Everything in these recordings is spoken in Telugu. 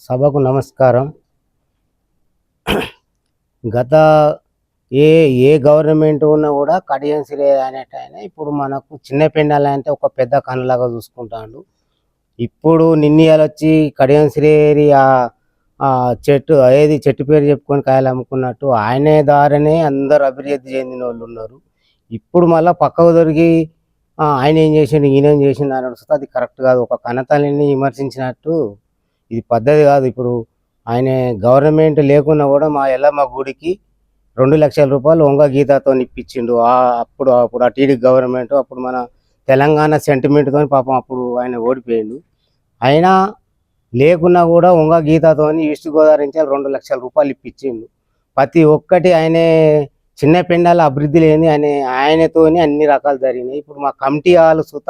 సభకు నమస్కారం. గత ఏ ఏ గవర్నమెంట్ ఉన్నా కూడా కడియం శ్రీ అనేటాయన ఇప్పుడు మనకు చిన్న పెండాలంటే ఒక పెద్ద కన్నులాగా చూసుకుంటాడు. ఇప్పుడు నిన్నయాలొచ్చి కడియం శ్రీరి ఆ చెట్టు ఏది చెట్టు పేరు చెప్పుకొని కాయలు అమ్ముకున్నట్టు ఆయనే ద్వారానే అందరూ అభివృద్ధి చెందిన వాళ్ళు ఉన్నారు. ఇప్పుడు మళ్ళీ పక్కకు దొరికి ఆయన ఏం చేసిండు ఈయన ఏం చేసిండు అని వస్తే అది కరెక్ట్ కాదు. ఒక కన్నతల్లిని విమర్శించినట్టు ఇది పద్ధతి కాదు. ఇప్పుడు ఆయన గవర్నమెంట్ లేకున్నా కూడా మా ఎల్లమ్మ గుడికి 2,00,000 రూపాయలు వంగ గీతతో ఇప్పించిండు. అప్పుడు అప్పుడు ఆ టీడీ గవర్నమెంట్ అప్పుడు మన తెలంగాణ సెంటిమెంట్తో పాపం అప్పుడు ఆయన ఓడిపోయిండు. అయినా లేకున్నా కూడా వంగ గీతతో ఈస్ట్ గోదావరి నుంచి 2,00,000 రూపాయలు ఇప్పించిండు. ప్రతి ఒక్కటి ఆయనే చిన్న పెండాల అభివృద్ధి లేని ఆయనతోని అన్ని రకాలు జరిగినాయి. ఇప్పుడు మా కమిటీ హాల్ సుత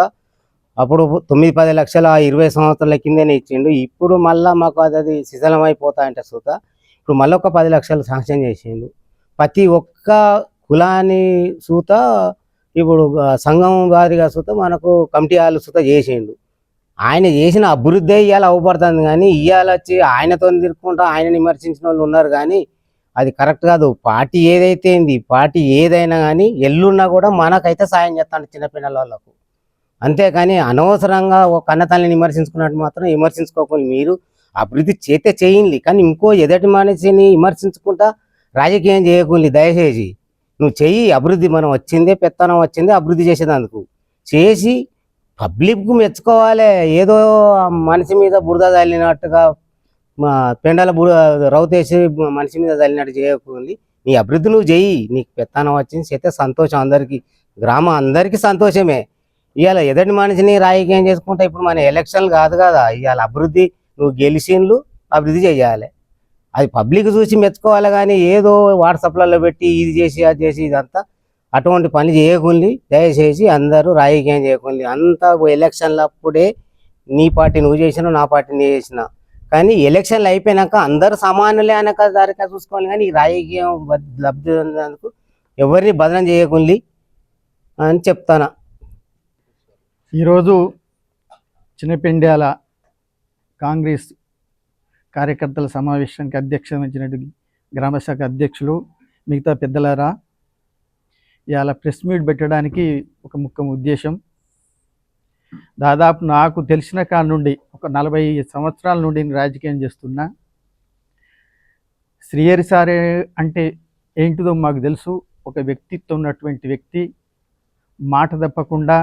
అప్పుడు 9-10 లక్షల 20 సంవత్సరాల కిందనే ఇచ్చిండు. ఇప్పుడు మళ్ళీ మాకు అది శిథిలమైపోతా అంటే సుత ఇప్పుడు మళ్ళీ ఒక 10 లక్షలు శాంక్షన్ చేసిండు. ప్రతి ఒక్క కులాన్ని సూత ఇప్పుడు సంఘం వారిగా సూత మనకు కమిటీ హాల్ సూత చేసిండు. ఆయన చేసిన అభివృద్ధి ఇవాళ అవ్వబడుతుంది, కానీ ఇవాళ వచ్చి ఆయనతో తిరుక్కుంటా ఆయన విమర్శించిన వాళ్ళు ఉన్నారు. కానీ అది కరెక్ట్ కాదు. పార్టీ ఏదైతే పార్టీ ఏదైనా కానీ ఎల్లున్నా కూడా మనకైతే సాయం చేస్తాడు చిన్నపిల్లల వాళ్ళకు. అంతేకాని అనవసరంగా ఒక కన్నతల్లిని విమర్శించుకున్నట్టు మాత్రం విమర్శించుకోకుండా మీరు అభివృద్ధి చేస్తే చేయండి, కానీ ఇంకో ఎదటి మనిషిని విమర్శించుకుంటా రాజకీయం చేయకుండా దయచేసి నువ్వు చెయ్యి. అభివృద్ధి మనం వచ్చిందే పెత్తనం వచ్చిందే అభివృద్ధి చేసేదందుకు చేసి పబ్లిక్కు మెచ్చుకోవాలి. ఏదో మనిషి మీద బురద చల్లినట్టుగా పెండల రౌతేసి మనిషి మీద చల్లినట్టు చేయకుండా నీ అభివృద్ధి నువ్వు చెయ్యి. నీకు పెత్తనం వచ్చింది చేస్తే సంతోషం, అందరికీ గ్రామం అందరికీ సంతోషమే. ఇవాళ ఎదటి మనిషిని రాజకీయం చేసుకుంటే ఇప్పుడు మన ఎలక్షన్లు కాదు కదా. ఇవాళ అభివృద్ధి నువ్వు గెలిచిండ్లు అభివృద్ధి చేయాలి, అది పబ్లిక్ చూసి మెచ్చుకోవాలి. కానీ ఏదో వాట్సాప్లలో పెట్టి ఇది చేసి అది చేసి ఇదంతా అటువంటి పని చేయకుండా దయచేసి అందరూ రాజకీయం చేయకుండా. అంతా ఎలక్షన్లప్పుడే నీ పార్టీ నువ్వు చేసినా నా పార్టీ నీ చేసినా, కానీ ఎలక్షన్లు అయిపోయినాక అందరూ సమానులే అనక దారికా చూసుకోవాలి. కానీ ఈ రాజకీయం లబ్ధి పొందేందుకు ఎవరిని బదనం చేయకుండా అని చెప్తాను. ఈరోజు చిన్నపెండ్యాల కాంగ్రెస్ కార్యకర్తల సమావేశానికి అధ్యక్షత వహించినట్టు గ్రామశాఖ అధ్యక్షులు మిగతా పెద్దలారా, ఇవాళ ప్రెస్ మీట్ పెట్టడానికి ఒక ముఖ్య ఉద్దేశం. దాదాపు నాకు తెలిసిన కాడ నుండి ఒక 40 సంవత్సరాల నుండి నేను రాజకీయం చేస్తున్నా. శ్రీహరి సారే అంటే ఏంటిదో మాకు తెలుసు. ఒక వ్యక్తిత్వం ఉన్నటువంటి వ్యక్తి, మాట తప్పకుండా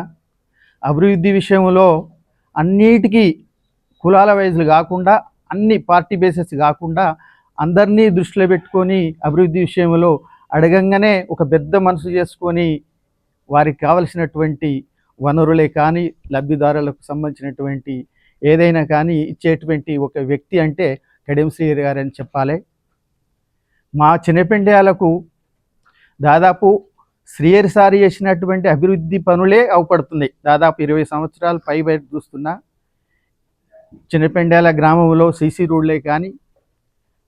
అభివృద్ధి విషయంలో అన్నిటికీ కులాల వైజ్లు కాకుండా అన్ని పార్టీ బేసెస్ కాకుండా అందరినీ దృష్టిలో పెట్టుకొని అభివృద్ధి విషయంలో అడగంగానే ఒక పెద్ద మనసు చేసుకొని వారికి కావలసినటువంటి వనరులే కానీ లబ్ధిదారులకు సంబంధించినటువంటి ఏదైనా కానీ ఇచ్చేటువంటి ఒక వ్యక్తి అంటే కడియం శ్రీహరి గారు అని చెప్పాలి. మా చిన్నపెండ్యాలకు దాదాపు శ్రీహరి సారి చేసినటువంటి అభివృద్ధి పనులే అవపడుతున్నాయి. దాదాపు 20 సంవత్సరాలు బయట చూస్తున్నా. చిన్నపెండ్యాల గ్రామంలో సీసీ రోడ్లే కానీ,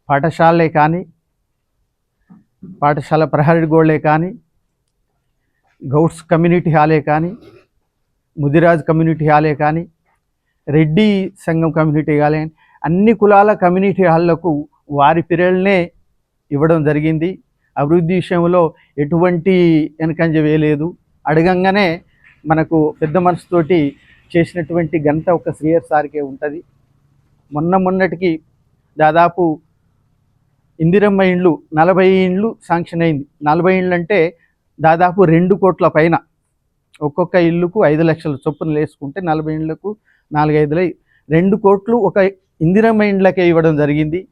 పాఠశాలలే కానీ, పాఠశాల ప్రహరీ గోడలే కానీ, గౌడ్స్ కమ్యూనిటీ హాలే కానీ, ముదిరాజ్ కమ్యూనిటీ హాలే కానీ, రెడ్డి సంఘం కమ్యూనిటీ హాలే కానీ, అన్ని కులాల కమ్యూనిటీ హాళ్లకు వారి పిల్లలనే ఇవ్వడం జరిగింది. అభివృద్ధి విషయంలో ఎటువంటి వెనకంజ వేయలేదు. అడగంగానే మనకు పెద్ద మనసుతోటి చేసినటువంటి ఘనత ఒక శ్రీహరి సార్కే ఉంటుంది. మొన్నటికి దాదాపు ఇందిరమ్మ ఇండ్లు 40 ఇండ్లు శాంక్షన్ అయింది. 40 ఇండ్లు అంటే దాదాపు 2 కోట్ల పైన. ఒక్కొక్క ఇల్లుకు 5 లక్షల చొప్పున వేసుకుంటే 40 ఇండ్లకు 4-5 2 కోట్లు ఒక ఇందిరమ్మ ఇండ్లకే ఇవ్వడం జరిగింది.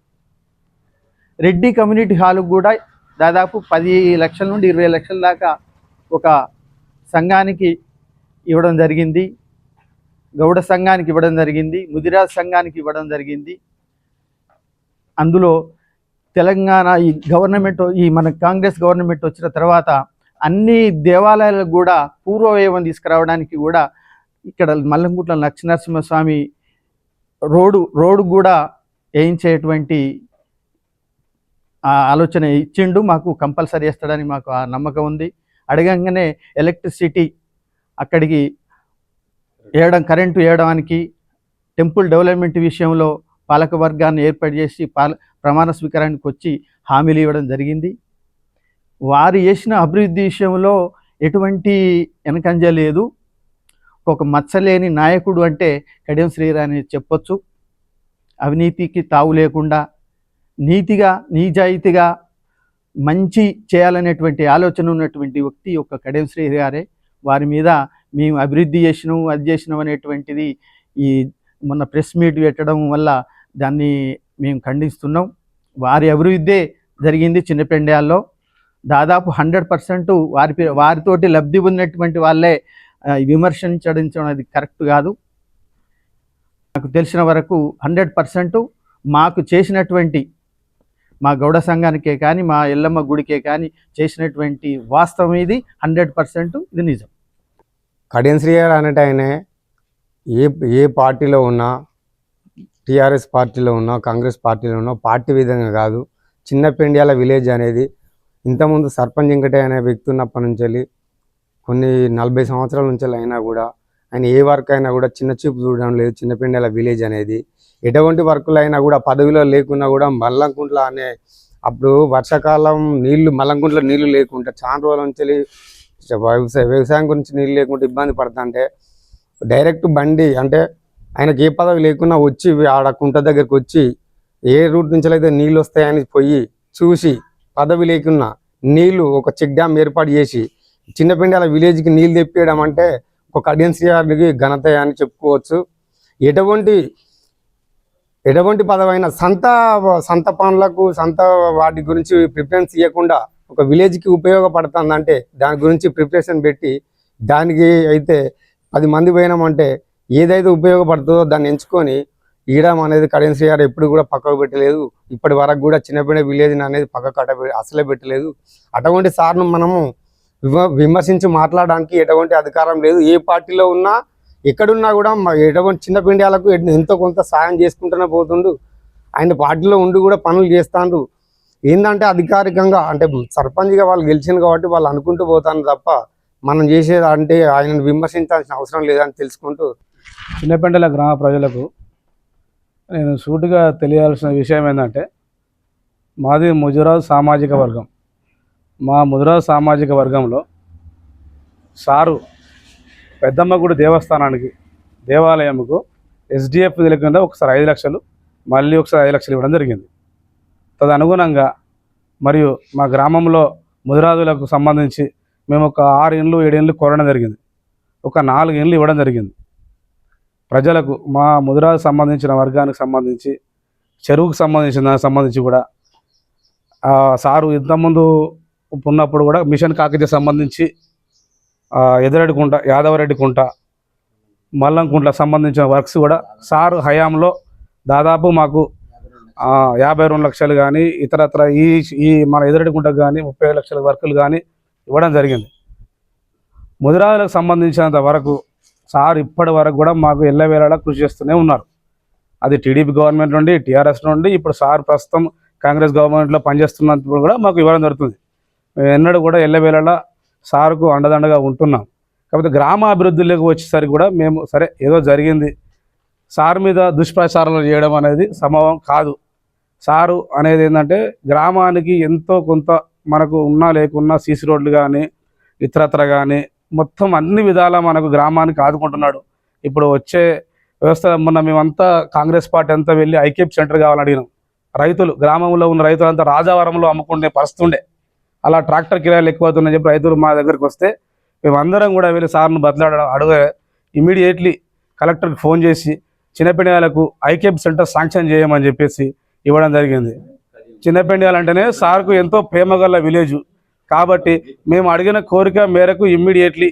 రెడ్డి కమ్యూనిటీ హాల్కు కూడా దాదాపు 10 లక్షల నుండి 20 లక్షల దాకా ఒక సంఘానికి ఇవ్వడం జరిగింది. గౌడ సంఘానికి ఇవ్వడం జరిగింది. ముదిరాజ్ సంఘానికి ఇవ్వడం జరిగింది. అందులో తెలంగాణ ఈ గవర్నమెంట్ ఈ మన కాంగ్రెస్ గవర్నమెంట్ వచ్చిన తర్వాత అన్ని దేవాలయాలకు కూడా పూర్వవైభవం తీసుకురావడానికి కూడా ఇక్కడ మల్లంగుట్ల లక్ష్మీనరసింహస్వామి రోడ్డు కూడా వేయించేటువంటి ఆలోచన ఇచ్చిండు. మాకు కంపల్సరీ చేస్తాడని మాకు ఆ నమ్మకం ఉంది. అడగంగానే ఎలక్ట్రిసిటీ అక్కడికి కరెంటు వేయడానికి, టెంపుల్ డెవలప్మెంట్ విషయంలో పాలక వర్గాన్ని ఏర్పాటు చేసి ప్రమాణ స్వీకారానికి వచ్చి హామీలు ఇవ్వడం జరిగింది. వారు చేసిన అభివృద్ధి విషయంలో ఎటువంటి వెనకంజ లేదు. ఒక మచ్చలేని నాయకుడు అంటే కడియం శ్రీహరి అని చెప్పొచ్చు. అవినీతికి తావు లేకుండా నీతిగా నిజాయితీగా మంచి చేయాలనేటువంటి ఆలోచన ఉన్నటువంటి వ్యక్తి ఒక కడియం శ్రీహరి గారే. వారి మీద మేము అభివృద్ధి చేసినాం అది చేసినాం అనేటువంటిది ఈ మొన్న ప్రెస్ మీట్ పెట్టడం వల్ల దాన్ని మేము ఖండిస్తున్నాం. వారి అభివృద్ధే జరిగింది చిన్నపెండ్యాల్లో. దాదాపు 100% వారితోటి లబ్ధి పొందినటువంటి వాళ్ళే విమర్శించడం అది కరెక్ట్ కాదు. నాకు తెలిసిన వరకు 100% మాకు చేసినటువంటి మా గౌడ సంఘానికే కానీ మా ఎల్లమ్మ గుడికే కానీ చేసినటువంటి వాస్తవం ఇది 100% ఇది నిజం. కడియం శ్రీహరి అనేటి ఆయన ఏ పార్టీలో ఉన్నా, టీఆర్ఎస్ పార్టీలో ఉన్నా, కాంగ్రెస్ పార్టీలో ఉన్నా, పార్టీ విధంగా కాదు. చిన్నపెండ్యాల విలేజ్ అనేది ఇంతకుముందు సర్పంచ్ వెంకటయ్య అనే వ్యక్తి ఉన్నప్పటి నుంచి వెళ్ళి కొన్ని 40 సంవత్సరాల నుంచి అయినా కూడా ఆయన ఏ వర్క్ అయినా కూడా చిన్న చూపు చూడడం లేదు. చిన్నపెండ్యాల విలేజ్ అనేది ఎటువంటి వర్కులు అయినా కూడా పదవిలో లేకున్నా కూడా మల్లంకుంట్ల అనే అప్పుడు వర్షాకాలం నీళ్లు మల్లంకుంట్ల నీళ్లు లేకుండా చాలా రోజుల నుంచి వ్యవసాయం గురించి నీళ్ళు లేకుండా ఇబ్బంది పడుతుంటే డైరెక్ట్ బండి అంటే ఆయనకి ఏ పదవి లేకున్నా వచ్చి ఆడ కుంట దగ్గరికి వచ్చి ఏ రూట్ నుంచి అయితే నీళ్ళు వస్తాయని పోయి చూసి పదవి లేకున్నా నీళ్లు ఒక చెక్ డ్యామ్ ఏర్పాటు చేసి చిన్నపెండ్యాల విలేజ్కి నీళ్ళు తెప్పియడం అంటే ఒక కడియం శ్రీహరికి ఘనత అని చెప్పుకోవచ్చు. ఎటువంటి పదవైనా సంత పనులకు వాటి గురించి ప్రిఫరెన్స్ ఇవ్వకుండా ఒక విలేజ్కి ఉపయోగపడుతుందంటే దాని గురించి ప్రిపరేషన్ పెట్టి దానికి అయితే 10 మంది పోయినామంటే ఏదైతే ఉపయోగపడుతుందో దాన్ని ఎంచుకొని ఇయడం అనేది కడియం శ్రీహరి ఎప్పుడు కూడా పక్కకు పెట్టలేదు. ఇప్పటి వరకు కూడా చిన్నపెండ్య విలేజ్ అనేది పక్కకు అసలే పెట్టలేదు. అటువంటి సార్ను మనము విమర్శించి మాట్లాడడానికి ఎటువంటి అధికారం లేదు. ఏ పార్టీలో ఉన్నా ఎక్కడున్నా కూడా ఎటువంటి చిన్నపెండ్యాలకు ఎంతో కొంత సాయం చేసుకుంటూనే పోతుండు. ఆయన పార్టీలో ఉండి కూడా పనులు చేస్తాండు. ఏంటంటే అధికారికంగా అంటే సర్పంచ్గా వాళ్ళు గెలిచింది కాబట్టి వాళ్ళు అనుకుంటూ పోతాను తప్ప మనం చేసేది అంటే ఆయనను విమర్శించాల్సిన అవసరం లేదని తెలుసుకుంటూ చిన్నపెండ్యాల గ్రామ ప్రజలకు నేను సూటిగా తెలియాల్సిన విషయం ఏంటంటే మాది ముదిరాజు సామాజిక వర్గం. మా ముదిరాజు సామాజిక వర్గంలో సారు పెద్దమ్మ గుడి దేవాలయంకు SDF తెలియకుండా ఒకసారి 5 లక్షలు మళ్ళీ ఒకసారి 5 లక్షలు ఇవ్వడం జరిగింది. తదనుగుణంగా మరియు మా గ్రామంలో ముదిరాజులకు సంబంధించి మేము ఒక 6 ఇండ్లు 7 ఇండ్లు కోరడం జరిగింది. ఒక 4 ఇండ్లు ఇవ్వడం జరిగింది ప్రజలకు. మా ముదిరాజు సంబంధించిన వర్గానికి సంబంధించి చెరువుకు సంబంధించి కూడా సారు ఇంతకుముందు ఉన్నప్పుడు కూడా మిషన్ కాకతీయ సంబంధించి ఎదురెడ్డికుంట యాదవరెడ్డికుంట మల్లంకుంట్ల సంబంధించిన వర్క్స్ కూడా సారు హయాంలో దాదాపు మాకు 52 లక్షలు కానీ ఇతరత్ర ఈ మన ఎదురెడ్డికుంటకు కానీ 35 లక్షల వర్కులు కానీ ఇవ్వడం జరిగింది. ముదిరాజులకు సంబంధించినంత వరకు సార్ ఇప్పటి వరకు కూడా మాకు ఎల్లవేళలా కృషి చేస్తూనే ఉన్నారు. అది టీడీపీ గవర్నమెంట్ నుండి టీఆర్ఎస్ నుండి ఇప్పుడు సార్ ప్రస్తుతం కాంగ్రెస్ గవర్నమెంట్లో పనిచేస్తున్నప్పుడు కూడా మాకు ఇవ్వడం జరుగుతుంది. మేము ఎన్నడూ కూడా ఎల్లవేళలా సార్కు అండదండగా ఉంటున్నాం. కాకపోతే గ్రామ అభివృద్ధిలోకి వచ్చేసరికి కూడా మేము సరే ఏదో జరిగింది సార్ మీద దుష్ప్రచారాలు చేయడం అనేది సంభవం కాదు. సారు అనేది ఏంటంటే గ్రామానికి ఎంతో కొంత మనకు ఉన్నా లేకున్నా సీసీ రోడ్లు కానీ ఇతరత్ర కానీ మొత్తం అన్ని విధాలా మనకు గ్రామానికి ఆదుకుంటున్నాడు. ఇప్పుడు వచ్చే వ్యవస్థ మొన్న మేమంతా కాంగ్రెస్ పార్టీ అంతా వెళ్ళి ఐకేప్ సెంటర్ కావాలని అడిగినాం. రైతులు గ్రామంలో ఉన్న రైతులంతా రాజావరంలో అమ్ముకునే పరిస్థితి ఉండే. అలా ట్రాక్టర్ కిరాయిలు ఎక్కువవుతున్నాయని చెప్పి రైతులు మా దగ్గరికి వస్తే మేమందరం కూడా వెళ్ళి సార్ను అడుగు ఇమీడియట్లీ కలెక్టర్కి ఫోన్ చేసి చిన్నపెండ్యాలకు ఐకేప్ సెంటర్ శాంక్షన్ చేయమని చెప్పేసి ఇవ్వడం జరిగింది. చిన్నపెండ్యాలంటేనే సార్కు ఎంతో ప్రేమగల విలేజు కాబట్టి మేము అడిగిన కోరిక మేరకు ఇమ్మీడియట్లీ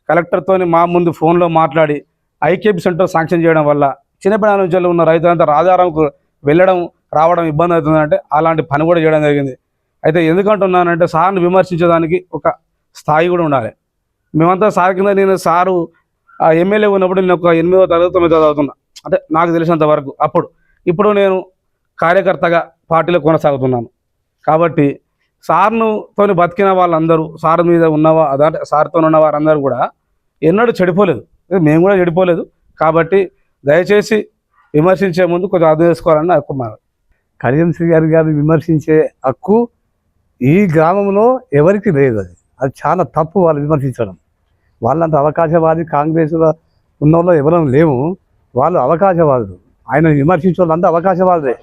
కలెక్టర్తో మా ముందు ఫోన్లో మాట్లాడి ఐకేపీ సెంటర్ శాంక్షన్ చేయడం వల్ల చిన్నపెండ్యాల నుంచి ఉన్న రైతులంతా రాజారాంకు వెళ్ళడం రావడం ఇబ్బంది అవుతుందంటే అలాంటి పని కూడా చేయడం జరిగింది. అయితే ఎందుకంటున్నానంటే సార్ని విమర్శించడానికి ఒక స్థాయి కూడా ఉండాలి. మేమంతా సార్ కింద నేను సారు ఎమ్మెల్యే ఉన్నప్పుడు నేను ఒక 8వ తరగతి 9వ చదువుతున్నా, అంటే నాకు తెలిసినంత వరకు. ఇప్పుడు నేను కార్యకర్తగా పార్టీలో కొనసాగుతున్నాను. కాబట్టి సార్నుతో బతికిన వాళ్ళందరూ సార్ మీద అదే సార్తో ఉన్న వారందరూ కూడా ఎన్నడూ చెడిపోలేదు, మేము కూడా చెడిపోలేదు. కాబట్టి దయచేసి విమర్శించే ముందు కొంచెం అర్థం చేసుకోవాలని నా యొక్క మాట. కడియం శ్రీ గారిని విమర్శించే హక్కు ఈ గ్రామంలో ఎవరికి లేదు. అది చాలా తప్పు వాళ్ళు విమర్శించడం. వాళ్ళంత అవకాశవాది కాంగ్రెస్లో ఉన్న వాళ్ళు ఎవరం లేము. వాళ్ళు అవకాశవాదులు. ఆయన విమర్శించే వాళ్ళంతా అవకాశవాదులే.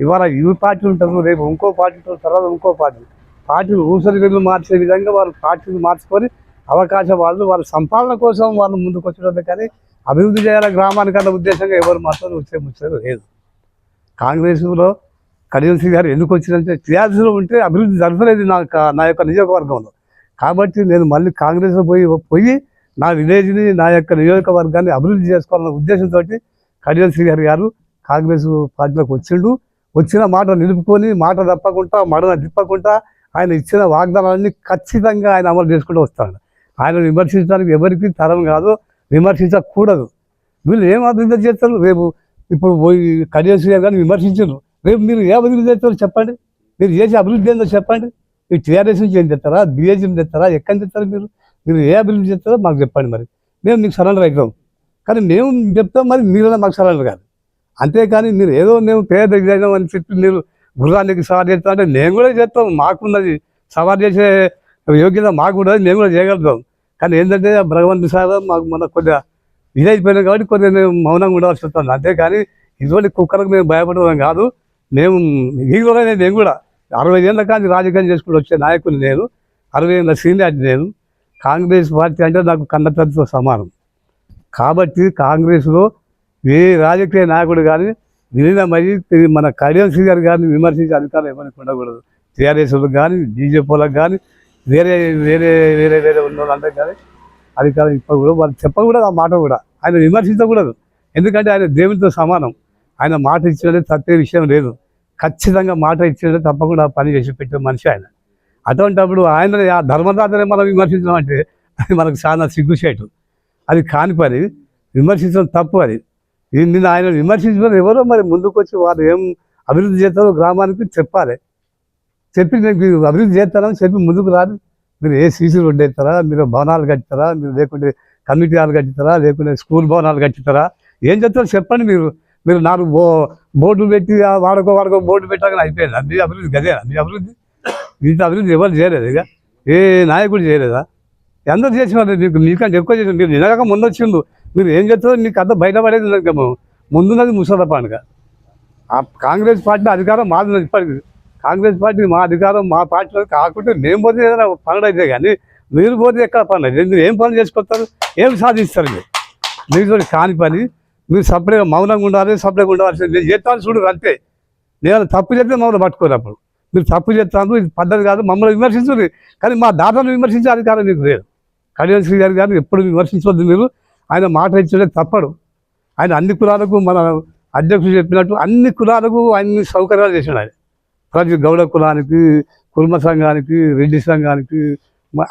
ఇవాళ ఈ పార్టీ ఉంటారు, రేపు ఇంకో పార్టీ ఉంటారు, తర్వాత ఇంకో పార్టీలు ఊసరి వెళ్ళి మార్చే విధంగా వాళ్ళు పార్టీలు మార్చుకొని అవకాశవాదులు వాళ్ళ సంపాదన కోసం వాళ్ళు ముందుకు వచ్చడం, కానీ అభివృద్ధి చేయాలి గ్రామానికన్న ఉద్దేశంగా ఎవరు మాత్రం ముచ్చరు లేదు. కాంగ్రెస్లో కడియం శ్రీ గారు ఎందుకు వచ్చిందంటే టీఆర్ఎస్లో ఉంటే అభివృద్ధి జరగలేదు నా యొక్క నియోజకవర్గంలో. కాబట్టి నేను మళ్ళీ కాంగ్రెస్లో పోయి నా విలేజ్ని, నా యొక్క నియోజకవర్గాన్ని అభివృద్ధి చేసుకోవాలన్న ఉద్దేశంతో కడియం శ్రీ గారు కాంగ్రెస్ పార్టీలోకి వచ్చిన మాట నిలుపుకొని, మాట తప్పకుండా, మడన తిప్పకుండా ఆయన ఇచ్చిన వాగ్దానాలన్నీ ఖచ్చితంగా ఆయన అమలు చేసుకుంటూ వస్తాడు. ఆయన విమర్శించడానికి ఎవరికి తరం కాదు, విమర్శించకూడదు. వీళ్ళు ఏం అభివృద్ధి చేస్తారు? రేపు ఇప్పుడు పోయి కడియం శ్రీ గారిని విమర్శించారు, రేపు మీరు ఏ అభివృద్ధి చేస్తారో చెప్పండి. మీరు చేసే అభివృద్ధి ఏందో చెప్పండి. మీరు టీఆర్ఎస్ నుంచి ఏం తెస్తారా, బీజేపీ నుంచి తెస్తారా, ఎక్కడి నుంచి తెస్తారు? మీరు ఏ అభివృద్ధి చేస్తారో మాకు చెప్పండి. మరి మేము మీకు సరెండర్ అవుతాం, కానీ మేము చెప్తాం, మరి మీరైనా మాకు సరెండర్ కాదు. అంతేకాని మీరు ఏదో మేము పేద విధానం అని చెప్పి మీరు గుర్రానికి సవారు చేస్తాం అంటే నేను కూడా చేస్తాం. మాకున్నది సవారు చేసే యోగ్యత మాకు కూడా, మేము కూడా చేయగలుగుతాం. కానీ ఏంటంటే భగవంతు సార్ మాకు మన కొద్దిగా ఇదైపోయినాం కాబట్టి కొద్దిగా మేము మౌనంగా ఉండవలసి వస్తుంది. అంతేకాని ఇటువంటి కుక్కలకు మేము భయపడడం కాదు. మేము ఈలోనే నేను కూడా 60 ఏళ్ళ కానీ రాజకీయం చేసుకుంటూ వచ్చే నాయకుని నేను, 60 ఏళ్ళ సీనియారిటీ నేను. కాంగ్రెస్ పార్టీ అంటే నాకు కన్నతతో సమానం. కాబట్టి కాంగ్రెస్లో ఏ రాజకీయ నాయకుడు కానీ విలీనమయ్యి మన కడియం శ్రీ గారిని విమర్శించే అధికారం ఎవరికి ఉండకూడదు. టీఆర్ఎస్లకు కానీ, బీజేపీలకు కానీ, వేరే వేరే వేరే వేరే ఉన్న వాళ్ళంటే కానీ అధికారం ఇవ్వకూడదు. వాళ్ళు చెప్పకూడదు, ఆ మాట కూడా ఆయన విమర్శించకూడదు. ఎందుకంటే ఆయన దేవునితో సమానం. ఆయన మాట ఇచ్చినట్టే తప్పే విషయం లేదు. ఖచ్చితంగా మాట ఇచ్చినట్టే తప్పకుండా పని చేసి పెట్టే మనిషి ఆయన. అటువంటిప్పుడు ఆయన ఆ ధర్మదాతనే మనం విమర్శించడం అంటే అది మనకు చాలా సిగ్గుచేటు. అది కాని పని, విమర్శించడం తప్పు. అది నిన్న ఆయన విమర్శించడం ఎవరో మరి ముందుకు వచ్చి వాళ్ళు ఏం అభివృద్ధి చేస్తారో గ్రామానికి చెప్పాలి. చెప్పి నేను అభివృద్ధి చేస్తానని చెప్పి ముందుకు రాదు. మీరు ఏ సీసీ రోడ్డు వేస్తారా, మీరు భవనాలు కట్టిస్తారా, మీరు లేకుంటే కమ్యూనిటీ హాల్ కట్టిస్తారా, లేకుంటే స్కూల్ భవనాలు కట్టిస్తారా, ఏం చెప్తారో చెప్పండి. మీరు 4 బోర్డులు పెట్టి వాడుకో బోర్డు పెట్టాలని అయిపోయింది. మీ అభివృద్ధి గదేనా? మీ అభివృద్ధి ఇంత అభివృద్ధి ఎవరు చేయలేదు. ఇక ఏ నాయకుడు చేయలేదా? అందరూ చేసినారు. నీకంటే ఎక్కువ చేసిన మీరు నిన్నగాక ముందు వచ్చిండు. మీరు ఏం చేస్తారో నీకు అంతా బయటపడేది. ముందున్నది ముసల పండుగ. ఆ కాంగ్రెస్ పార్టీ అధికారం మాది. ఇప్పటికి కాంగ్రెస్ పార్టీ మా అధికారం మా పార్టీలో కాకుంటే మేము పోతే ఏదైనా పనులు అయితే కానీ మీరు పోతే ఎక్కడ పనులు అయితే మీరు ఏం పనులు చేసుకొస్తారు, ఏం సాధిస్తారు? మీరు కాని పని. మీరు సపరేట్గా మౌనంగా ఉండాలి, సపరేట్గా ఉండాల్సింది. నేను చేస్తాను చూడు అంతే. నేను తప్పు చేస్తే మమ్మల్ని పట్టుకోరు. అప్పుడు మీరు తప్పు చేస్తాను, ఇది పద్ధతి కాదు, మమ్మల్ని విమర్శించదు. కానీ మా దాతను విమర్శించే అధికారం మీకు లేదు. కడియం శ్రీ గారిని ఎప్పుడు విమర్శించవద్దు. మీరు ఆయన మాట ఇచ్చే తప్పడు. ఆయన అన్ని కులాలకు, మన అధ్యక్షుడు చెప్పినట్టు అన్ని కులాలకు అన్ని సౌకర్యాలు చేసినాడు. ఆయన ప్రతి గౌడ కులానికి, కుర్మ సంఘానికి, రెడ్డి సంఘానికి,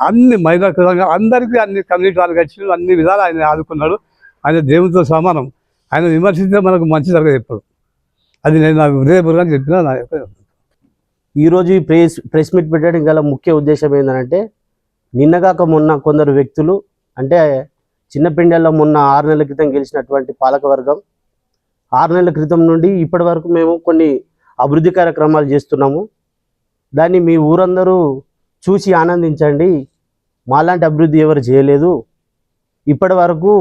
అన్ని మహిళా సంఘాలు అందరికీ అన్ని కమ్యూనిటీ వాళ్ళకి వచ్చి అన్ని విధాలు ఆయన ఆదుకున్నాడు. ఆయన దేవునితో సమానం. ఆయన విమర్శించే మనకు మంచి జరగదు ఎప్పుడు. అది నేను నాకు హృదయపూర్వకంగా చెప్పిన నా యొక్క. ఈరోజు ఈ ప్రెస్ మీట్ పెట్టడం గల ముఖ్య ఉద్దేశం ఏంటంటే, నిన్నగాక మొన్న కొందరు వ్యక్తులు అంటే చిన్నపెండెల్లో మొన్న 6 నెలల క్రితం గెలిచినటువంటి పాలకవర్గం 6 నెలల క్రితం నుండి ఇప్పటి వరకు మేము కొన్ని అభివృద్ధి కార్యక్రమాలు చేస్తున్నాము. దాన్ని మీ ఊరందరూ చూసి ఆనందించండి. మాలాంటి అభివృద్ధి ఎవరు చేయలేదు. ఇప్పటి వరకు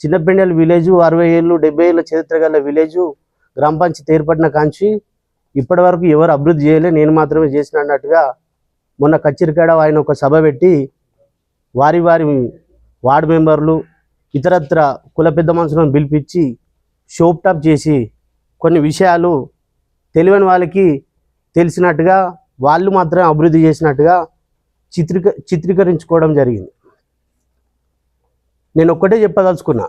చిన్నపెండెల్ విలేజ్ 60 ఏళ్ళు 70 ఏళ్ళ చరిత్ర గల విలేజు గ్రామ పంచాయతీ ఏర్పడిన కాంచి ఇప్పటి వరకు ఎవరు అభివృద్ధి చేయలే, నేను మాత్రమే చేసిన అన్నట్టుగా మొన్న కచ్చిరికాడ ఆయన ఒక సభ పెట్టి వారి వార్డు మెంబర్లు ఇతరత్ర కుల పెద్ద మనుషులను పిలిపించి షోప్ టాప్ చేసి కొన్ని విషయాలు తెలియని వాళ్ళకి తెలిసినట్టుగా వాళ్ళు మాత్రం అభివృద్ధి చేసినట్టుగా చిత్రీకరించుకోవడం జరిగింది. నేను ఒక్కటే చెప్పదలుచుకున్నా,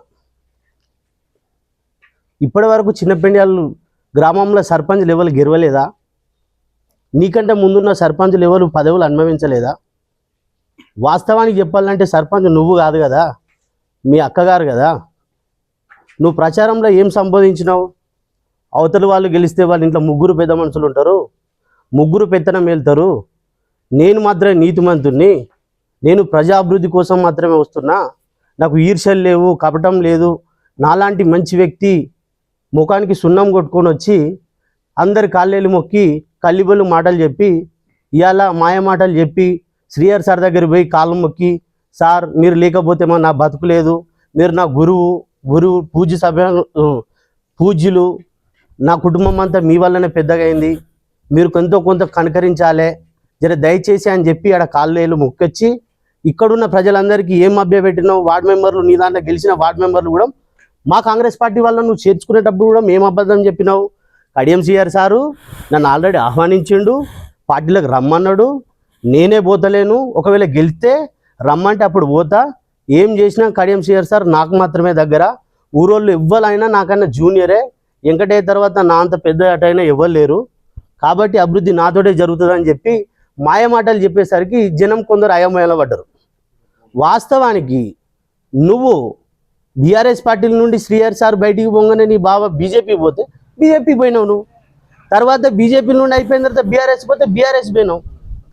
ఇప్పటి వరకు చిన్నపెండ్యాల గ్రామంలో సర్పంచ్ లెవెల్ గెలవలేదా? నీకంటే ముందున్న సర్పంచ్ లెవెల్ పదవులు అనుభవించలేదా? వాస్తవానికి చెప్పాలంటే సర్పంచ్ నువ్వు కాదు కదా, మీ అక్కగారు కదా. నువ్వు ప్రచారంలో ఏం సంబోధించినావు? అవతల వాళ్ళు గెలిస్తే వాళ్ళ ఇంట్లో 3 పెద్ద మనుషులు ఉంటారు, 3 పెత్తనం వెళ్తారు, నేను మాత్రమే నీతిమంతుణ్ణి, నేను ప్రజాభివృద్ధి కోసం మాత్రమే వస్తున్నా, నాకు ఈర్ష్యలు లేవు, కపటం లేదు, నాలాంటి మంచి వ్యక్తి ముఖానికి సున్నం కొట్టుకొని వచ్చి అందరి కాళ్ళేళ్ళు మొక్కి కల్లిబొల్లు మాటలు చెప్పి ఇవాళ మాయ మాటలు చెప్పి శ్రీహరి సార్ దగ్గర పోయి కాళ్ళు మొక్కి, సార్ మీరు లేకపోతే నా బతుకు లేదు, మీరు నా గురువు పూజ్యులు, నా కుటుంబం అంతా మీ వల్లనే పెద్దగా అయింది, మీరు కొంత కనకరించాలే జర దయచేసి అని చెప్పి ఆడ కాళ్ళేళ్ళు మొక్కొచ్చి ఇక్కడున్న ప్రజలందరికీ ఏం మభ్యపెట్టినావు, వార్డు మెంబర్లు నీ దాంట్లో గెలిచిన వార్డు మెంబర్లు కూడా మా కాంగ్రెస్ పార్టీ వల్ల నువ్వు చేర్చుకునేటప్పుడు కూడా మేము అబద్ధం చెప్పినావు. కడియం శ్రీహరి సారు నన్ను ఆల్రెడీ ఆహ్వానించిండు, పార్టీలకు రమ్మన్నాడు, నేనే పోతలేను, ఒకవేళ గెలిస్తే రమ్మంటే అప్పుడు పోతా. ఏం చేసినా కడియం శ్రీహరి సార్ నాకు మాత్రమే దగ్గర, ఊరోళ్ళు ఎవ్వరైనా నాకన్నా జూనియరే, వెంకటయ్య తర్వాత నా అంత పెద్ద అటైనా ఎవ్వరు లేరు, కాబట్టి అభివృద్ధి నాతోటే జరుగుతుందని చెప్పి మాయ మాటలు చెప్పేసరికి జనం కొందరు అయోమయంలో పడ్డారు. వాస్తవానికి నువ్వు బీఆర్ఎస్ పార్టీ నుండి శ్రీహరి సార్ బయటికి పోగానే నీ బావ బీజేపీ పోతే బీజేపీ పోయినావు, నువ్వు తర్వాత బీజేపీ నుండి అయిపోయిన తర్వాత బీఆర్ఎస్ పోతే బీఆర్ఎస్ పోయినావు.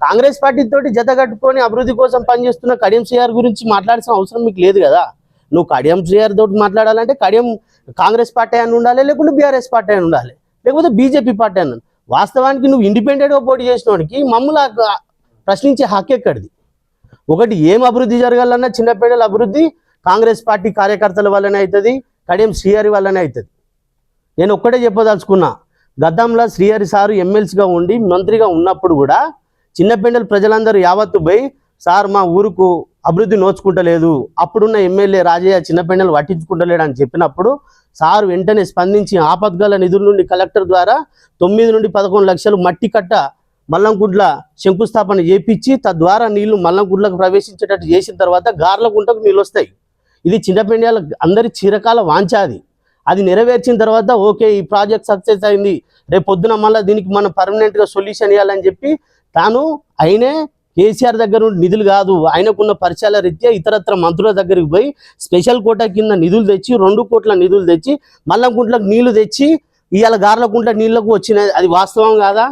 కాంగ్రెస్ పార్టీతోటి జత కట్టుకొని అభివృద్ధి కోసం పనిచేస్తున్న కడియం శ్రీహరి గురించి మాట్లాడాల్సిన అవసరం మీకు లేదు కదా. నువ్వు కడియం శ్రీహరి తోటి మాట్లాడాలంటే కడియం కాంగ్రెస్ పార్టీ అని ఉండాలి, లేకుంటే బీఆర్ఎస్ పార్టీ అని ఉండాలి, లేకపోతే బీజేపీ పార్టీ అని. వాస్తవానికి నువ్వు ఇండిపెండెంట్గా పోటీ చేసిన వాడికి మమ్మల్ని ప్రశ్నించే హక్కు ఎక్కడిది? ఒకటి ఏం అభివృద్ధి జరగాలన్నా చిన్నపిల్లల అభివృద్ధి కాంగ్రెస్ పార్టీ కార్యకర్తల వల్లనే అవుతుంది, కడియం శ్రీహరి వల్లనే అవుతుంది. నేను ఒక్కటే చెప్పదలుచుకున్నా, గతంలో శ్రీహరి సారు ఎమ్మెల్సీగా ఉండి మంత్రిగా ఉన్నప్పుడు కూడా చిన్నపిల్లల ప్రజలందరూ యావత్తు పోయి సార్ మా ఊరుకు అభివృద్ధి నోచుకుంటలేదు, అప్పుడున్న ఎమ్మెల్యే రాజయ్య చిన్నపిల్లలు పట్టించుకుంటలేడు అని చెప్పినప్పుడు సారు వెంటనే స్పందించి ఆపద్గల నిధుల నుండి కలెక్టర్ ద్వారా 9 నుండి 11 లక్షలు మట్టి కట్ట మల్లంగుంట్ల శంకుస్థాపన చేపించి తద్వారా నీళ్లు మల్లంగుంట్లకు ప్రవేశించేటట్టు చేసిన తర్వాత గార్లగుంటకు నీళ్ళు వస్తాయి. ఇది చిన్నపిల్లల అందరి చిరకాల వాంఛాది. అది నెరవేర్చిన తర్వాత ఓకే ఈ ప్రాజెక్ట్ సక్సెస్ అయింది, రేపు పొద్దున మళ్ళీ దీనికి మనం పర్మనెంట్గా సొల్యూషన్ ఇవ్వాలని చెప్పి తాను అయినే కేసీఆర్ దగ్గర నుండి నిధులు కాదు, ఆయనకున్న పరిచయాల రీత్యా ఇతరత్ర మంత్రుల దగ్గరికి పోయి స్పెషల్ కోటా కింద నిధులు తెచ్చి 2 కోట్ల నిధులు తెచ్చి మల్లంగుంట్లకు నీళ్లు తెచ్చి ఇవాళ గార్లకుంట్ల నీళ్లకు వచ్చినాయి. అది వాస్తవం కాదా?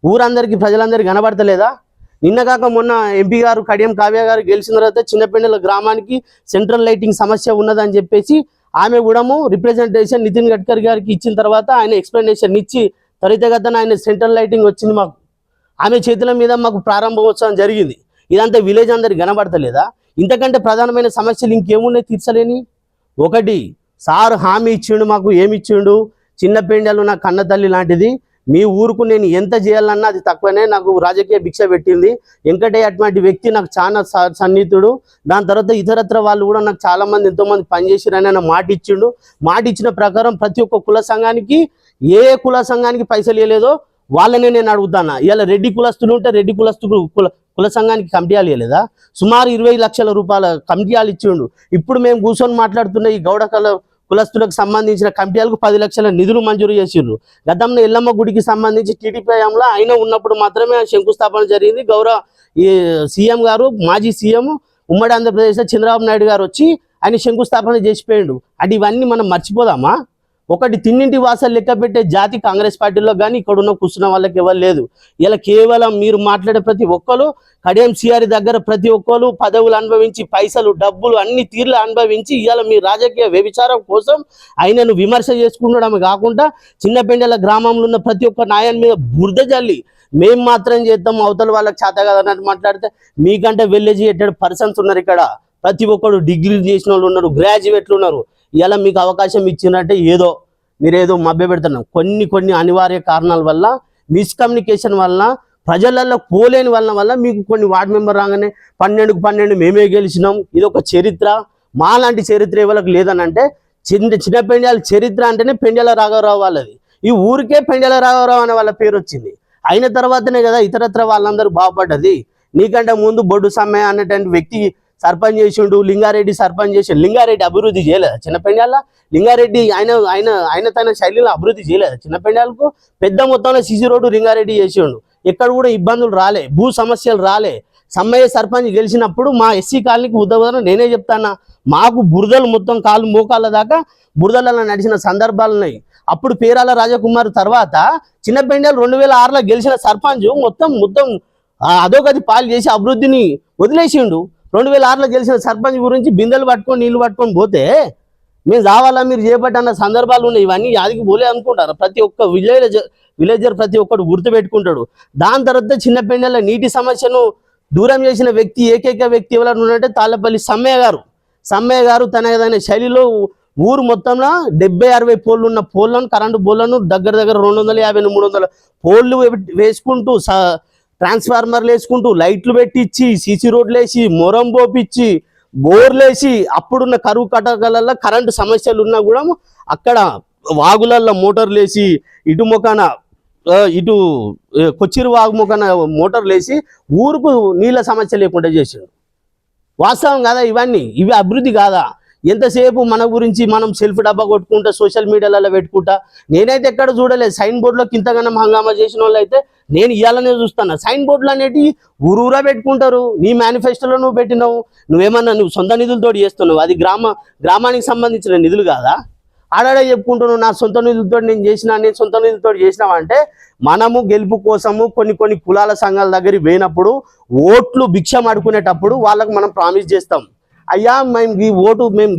ఊరందరికీ ప్రజలందరికీ కనబడతలేదా? నిన్నగాక మొన్న ఎంపీ గారు కడియం కావ్య గారు గెలిచిన తర్వాత చిన్నపిల్లల గ్రామానికి సెంట్రల్ లైటింగ్ సమస్య ఉన్నదని చెప్పేసి ఆమె కూడా రిప్రజెంటేషన్ నితిన్ గడ్కరీ గారికి ఇచ్చిన తర్వాత ఆయన ఎక్స్ప్లెనేషన్ ఇచ్చి త్వరితగతిన ఆయన సెంట్రల్ లైటింగ్ వచ్చింది. మాకు ఆమె చేతుల మీద మాకు ప్రారంభోత్సవం జరిగింది. ఇదంతా విలేజ్ అందరికి కనబడతలేదా? ఇంతకంటే ప్రధానమైన సమస్యలు ఇంకేమున్నాయి తీర్చలేని? ఒకటి సార్ హామీ ఇచ్చిండు, మాకు ఏమి ఇచ్చిండు, చిన్న పెండలు నా కన్న తల్లి లాంటిది, మీ ఊరుకు నేను ఎంత చేయాలన్నా అది తక్కువనే, నాకు రాజకీయ భిక్ష పెట్టింది, వెంకటయ్య అటువంటి వ్యక్తి నాకు చాలా సన్నిహితుడు, దాని తర్వాత ఇతరత్ర వాళ్ళు కూడా నాకు చాలామంది ఎంతోమంది పనిచేసిరని ఆయన మాట ఇచ్చిండు. మాట ఇచ్చిన ప్రకారం ప్రతి ఒక్క కుల సంఘానికి ఏ కుల సంఘానికి పైసలు ఇవ్వలేదో వాళ్ళనే నేను అడుగుతాను. ఇలా రెడ్డి కులస్తులు ఉంటే రెడ్డి కుల సంఘానికి కమిటీలు ఇవ్వలేదా? సుమారు 20 లక్షల రూపాయల కమిటీలు ఇచ్చిండు. ఇప్పుడు మేము కూర్చొని మాట్లాడుతున్న ఈ గౌడ కులస్తులకు సంబంధించిన కమిటీలకు 10 లక్షల నిధులు మంజూరు చేసిండ్రు. గతంలో ఎల్లమ్మ గుడికి సంబంధించి టీడీపీ హయాంలో ఆయన ఉన్నప్పుడు మాత్రమే శంకుస్థాపన జరిగింది. గౌరవ ఈ సీఎం గారు, మాజీ సీఎం ఉమ్మడి ఆంధ్రప్రదేశ్లో చంద్రబాబు నాయుడు గారు వచ్చి ఆయన శంకుస్థాపన చేసిపోయాడు. అంటే ఇవన్నీ మనం మర్చిపోదామా? ఒకటి తిన్నింటి వాసాలు లెక్క పెట్టే జాతి కాంగ్రెస్ పార్టీలో కానీ ఇక్కడ ఉన్న కూర్చున్న వాళ్ళకి ఎవరు లేదు. ఇలా కేవలం మీరు మాట్లాడే ప్రతి ఒక్కరు కడియం శ్రీహరి దగ్గర ప్రతి ఒక్కరు పదవులు అనుభవించి పైసలు డబ్బులు అన్ని తీర్లు అనుభవించి ఇవాళ మీ రాజకీయ వ్యభిచారం కోసం ఆయనను విమర్శ చేసుకుండడమే కాకుండా చిన్నపెండల గ్రామంలో ఉన్న ప్రతి ఒక్క నాయన మీద బురద జల్లి మేము మాత్రం చేద్దాం అవతల వాళ్ళకి చేత కాదన్నట్టు మాట్లాడితే మీకంటే ఎడ్యుకేటెడ్ పర్సన్స్ ఉన్నారు ఇక్కడ. ప్రతి ఒక్కరు డిగ్రీలు చేసిన వాళ్ళు ఉన్నారు, గ్రాడ్యుయేట్లు ఉన్నారు. ఇలా మీకు అవకాశం ఇచ్చినట్టే మీరేదో మభ్య పెడుతున్నాం. కొన్ని అనివార్య కారణాల వల్ల, మిస్కమ్యూనికేషన్ వల్ల, ప్రజలలో పోలేని వల్ల మీకు కొన్ని వార్డు మెంబర్ రాగానే 12కు 12 మేమే గెలిచినాం. ఇది ఒక చరిత్ర. మాలాంటి చరిత్ర ఎవరికి లేదని అంటే చిన్న పెండ్యాల చరిత్ర అంటేనే పెండ్యాల రాఘవరావు వాళ్ళది. ఈ ఊరికే పెండ్యాల రాఘవరావు అనే వాళ్ళ పేరు వచ్చింది. అయిన తర్వాతనే కదా ఇతరత్ర వాళ్ళందరూ బాగుపడ్డది. నీకంటే ముందు బొడ్డు సమ్మె అనేటువంటి వ్యక్తి సర్పంచ్ చేసిండు, లింగారెడ్డి సర్పంచ్ చేసిండు. లింగారెడ్డి అభివృద్ధి చేయలేదా చిన్నపెండ్యాల? లింగారెడ్డి ఆయన తన శైలిలో అభివృద్ధి చేయలేదా చిన్నపెండ్యాలకు? పెద్ద మొత్తంలో సిసి రోడ్డు లింగారెడ్డి చేసిండు. ఎక్కడ కూడా ఇబ్బందులు రాలే, భూ సమస్యలు రాలే. సమ్మయ్య సర్పంచ్ గెలిచినప్పుడు మా ఎస్సీ కాలనీకి ఉదాహరణ నేనే చెప్తానా, మాకు బురదలు మొత్తం కాళ్ళు మోకాళ్ళ దాకా బురదలలో నడిచిన సందర్భాలు ఉన్నాయి. అప్పుడు పేరాల రాజకుమార్ తర్వాత చిన్నపెండ్యాలు 2006లో గెలిచిన సర్పంచ్ మొత్తం అదోగతి పాలు చేసి అభివృద్ధిని వదిలేసిండు. 2006లో గెలిచిన సర్పంచ్ గురించి బిందెలు పట్టుకొని నీళ్లు పట్టుకొని పోతే మేము రావాలా మీరు చేపట్టి అన్న సందర్భాలు ఉన్నాయి. ఇవన్నీ యాదికి పోలే అనుకుంటారు. ప్రతి ఒక్క విలేజర్ ప్రతి ఒక్కడు గుర్తుపెట్టుకుంటాడు. దాని తర్వాత చిన్నపెండల నీటి సమస్యను దూరం చేసిన వ్యక్తి ఏకైక వ్యక్తి ఎవరైనా ఉన్నట్టే తాళ్ళపల్లి సమ్మయ్య గారు తనదైన శైలిలో ఊరు మొత్తంలో 70-60 పోళ్ళు ఉన్న పోళ్ళను, కరెంటు పోళ్ళను దగ్గర 250-300 పోళ్ళు వేసుకుంటూ ట్రాన్స్ఫార్మర్లు వేసుకుంటూ లైట్లు పెట్టించి సీసీ రోడ్లు వేసి మొరం పోపిచ్చి బోర్లు వేసి అప్పుడున్న కరువు కటకలలో కరెంటు సమస్యలు ఉన్నా కూడా అక్కడ వాగులల్లో మోటార్లు వేసి ఇటు కొచ్చిరు వాగు మొక్కన మోటార్లు వేసి ఊరుకు నీళ్ళ సమస్య లేకుండా చేసాడు. వాస్తవం కాదా? ఇవి అభివృద్ధి కాదా? ఎంతసేపు మన గురించి మనం సెల్ఫ్ డబ్బా కొట్టుకుంటా సోషల్ మీడియాలలో పెట్టుకుంటా. నేనైతే ఎక్కడ చూడలేదు సైన్ బోర్డులోకి ఇంతగానం హంగామా చేసిన వాళ్ళు అయితే నేను ఇవ్వాలనే చూస్తాను. సైన్ బోర్డులు అనేటివి ఊరూరా పెట్టుకుంటారు. నీ మేనిఫెస్టోలో నువ్వు పెట్టినావు, నువ్వు సొంత నిధులతో చేస్తున్నావు. అది గ్రామానికి సంబంధించిన నిధులు కాదా? ఆడాడే చెప్పుకుంటున్నావు నా సొంత నిధులతో నేను సొంత నిధులతో చేసినావా అంటే, మనము గెలుపు కోసము కొన్ని కులాల సంఘాల దగ్గరికి పోయినప్పుడు ఓట్లు భిక్షం అడుకునేటప్పుడు వాళ్ళకు మనం ప్రామిస్ చేస్తాం. అయ్యా మేము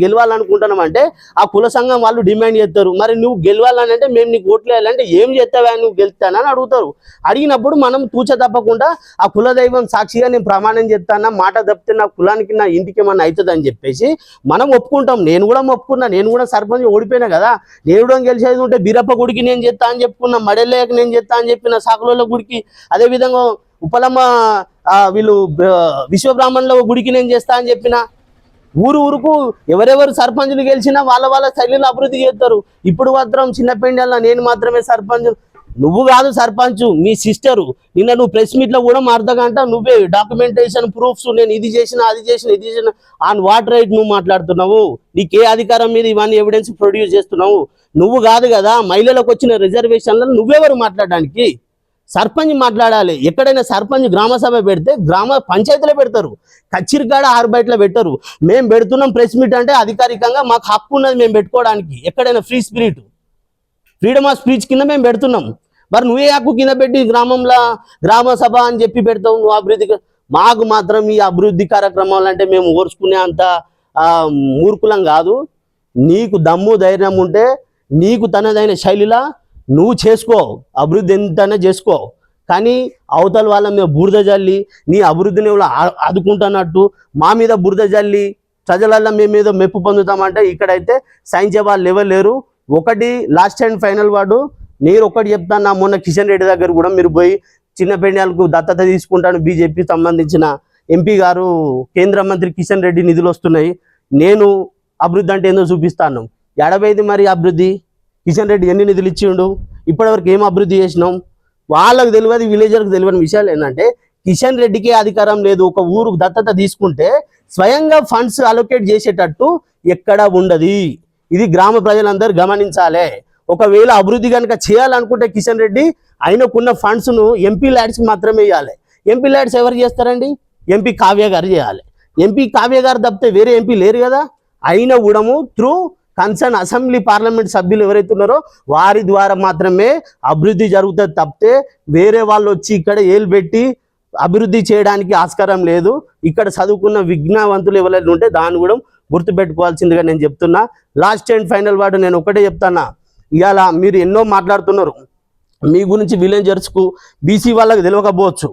గెలవాలనుకుంటున్నాం అంటే ఆ కుల సంఘం వాళ్ళు డిమాండ్ చేస్తారు. మరి నువ్వు గెలవాలని అంటే మేము నీకు ఓట్లు వేయాలంటే ఏం చేస్తావా, నువ్వు గెలుస్తానని అడుగుతారు. అడిగినప్పుడు మనం తూచ తప్పకుండా ఆ కుల దైవం సాక్షిగా నేను ప్రమాణం చేస్తానా, మాట తప్పితే నా కులానికి నా ఇంటికి ఏమన్నా అవుతుంది అని చెప్పేసి మనం ఒప్పుకుంటాం. నేను కూడా ఒప్పుకున్నా. నేను కూడా సర్పంచ్ ఓడిపోయినా కదా. నేను కూడా గెలిచేది ఉంటే బీరప్ప గుడికి నేను చేస్తా అని చెప్పుకున్నా, మడెల్లేకి నేను చేస్తా అని చెప్పిన, సాకుల గుడికి, అదేవిధంగా ఉపలమ్మ వీళ్ళు విశ్వబ్రాహ్మణుల గుడికి నేను చేస్తా అని చెప్పిన. ఊరుకు ఎవరెవరు సర్పంచులు గెలిచినా వాళ్ళ శైలిలో అభివృద్ధి చేస్తారు. ఇప్పుడు మాత్రం చిన్నపెండల్లో నేను మాత్రమే సర్పంచ్. నువ్వు కాదు సర్పంచ్, మీ సిస్టరు. నిన్న నువ్వు ప్రెస్ మీట్లో కూడా అర్ధగంట నువ్వే డాక్యుమెంటేషన్ ప్రూఫ్స్, నేను ఇది చేసిన ఆన్ వాట్ రైట్ నువ్వు మాట్లాడుతున్నావు. నీకే అధికారం మీద ఇవన్నీ ఎవిడెన్స్ ప్రొడ్యూస్ చేస్తున్నావు? నువ్వు కాదు కదా. మహిళలకు వచ్చిన రిజర్వేషన్లను నువ్వెవరు మాట్లాడడానికి? సర్పంచ్ మాట్లాడాలి. ఎక్కడైనా సర్పంచ్ గ్రామ సభ పెడితే గ్రామ పంచాయతీలో పెడతారు, కచ్చిరికాడ 6 బయటలో పెట్టరు. మేము పెడుతున్నాం ప్రెస్ మీట్ అంటే అధికారికంగా మాకు హక్కు ఉన్నది మేము పెట్టుకోవడానికి. ఎక్కడైనా ఫ్రీడమ్ ఆఫ్ స్పీచ్ కింద మేము పెడుతున్నాం. మరి నువ్వే హక్కు కింద పెట్టి గ్రామంలో గ్రామ సభ అని చెప్పి పెడతావు నువ్వు అభివృద్ధి? మాకు మాత్రం ఈ అభివృద్ధి కార్యక్రమాలు అంటే మేము ఓర్చుకునే అంత మూర్ఖులం కాదు. నీకు దమ్ము ధైర్యం ఉంటే నీకు తనదైన శైలిలా నువ్వు చేసుకో, అభివృద్ధి ఎంతైనా చేసుకో. కానీ అవతల వాళ్ళ మీద బురద జల్లి నీ అభివృద్ధిని ఆదుకుంటున్నట్టు మా మీద బురద జల్లి ప్రజలల్లో మేము ఏదో మెప్పు పొందుతామంటే ఇక్కడైతే సైన్స్ వాళ్ళు ఎవరు లేరు. ఒకటి లాస్ట్ అండ్ ఫైనల్ వాడు నేను ఒకటి చెప్తాను. మొన్న కిషన్ రెడ్డి దగ్గర కూడా మీరు పోయి చిన్నపెండ్యాలకు దత్తత తీసుకుంటాను, బీజేపీ సంబంధించిన ఎంపీ గారు కేంద్ర మంత్రి కిషన్ రెడ్డి నిధులు వస్తున్నాయి, నేను అభివృద్ధి అంటే ఏందో చూపిస్తాను. ఎడబైది మరి అభివృద్ధి? కిషన్ రెడ్డి ఎన్ని నిధులు ఇచ్చిండు? ఇప్పటివరకు ఏం అభివృద్ధి చేసినాం? వాళ్ళకు తెలియదు, విలేజర్కి తెలియని విషయాలు ఏంటంటే కిషన్ రెడ్డికి అధికారం లేదు. ఒక ఊరుకు దత్తత తీసుకుంటే స్వయంగా ఫండ్స్ అలొకేట్ చేసేటట్టు ఎక్కడ ఉండదు. ఇది గ్రామ ప్రజలందరూ గమనించాలి. ఒకవేళ అభివృద్ధి కనుక చేయాలనుకుంటే కిషన్ రెడ్డి ఆయనకున్న ఫండ్స్ను ఎంపీ ల్యాడ్స్కి మాత్రమే ఇవ్వాలి. ఎంపీ ల్యాడ్స్ ఎవరు చేస్తారండి? ఎంపీ కావ్య గారు చేయాలి. ఎంపీ కావ్య గారు తప్పితే వేరే ఎంపీ లేరు కదా. అయిన కూడాము త్రూ కన్సర్న్ అసెంబ్లీ పార్లమెంట్ సభ్యులు ఎవరైతే ఉన్నారో వారి ద్వారా మాత్రమే అభివృద్ధి జరుగుతుంది తప్పితే వేరే వాళ్ళు వచ్చి ఇక్కడ ఏలు పెట్టి అభివృద్ధి చేయడానికి ఆస్కారం లేదు. ఇక్కడ చదువుకున్న విజ్ఞానవంతులు ఎవరైనా ఉంటే దాన్ని కూడా గుర్తుపెట్టుకోవాల్సిందిగా నేను చెప్తున్నా. లాస్ట్ అండ్ ఫైనల్ వాడు నేను ఒకటే చెప్తానా, ఇవాళ మీరు ఎన్నో మాట్లాడుతున్నారు మీ గురించి, విలేజర్స్కు బీసీ వాళ్ళకి తెలియకపోవచ్చు.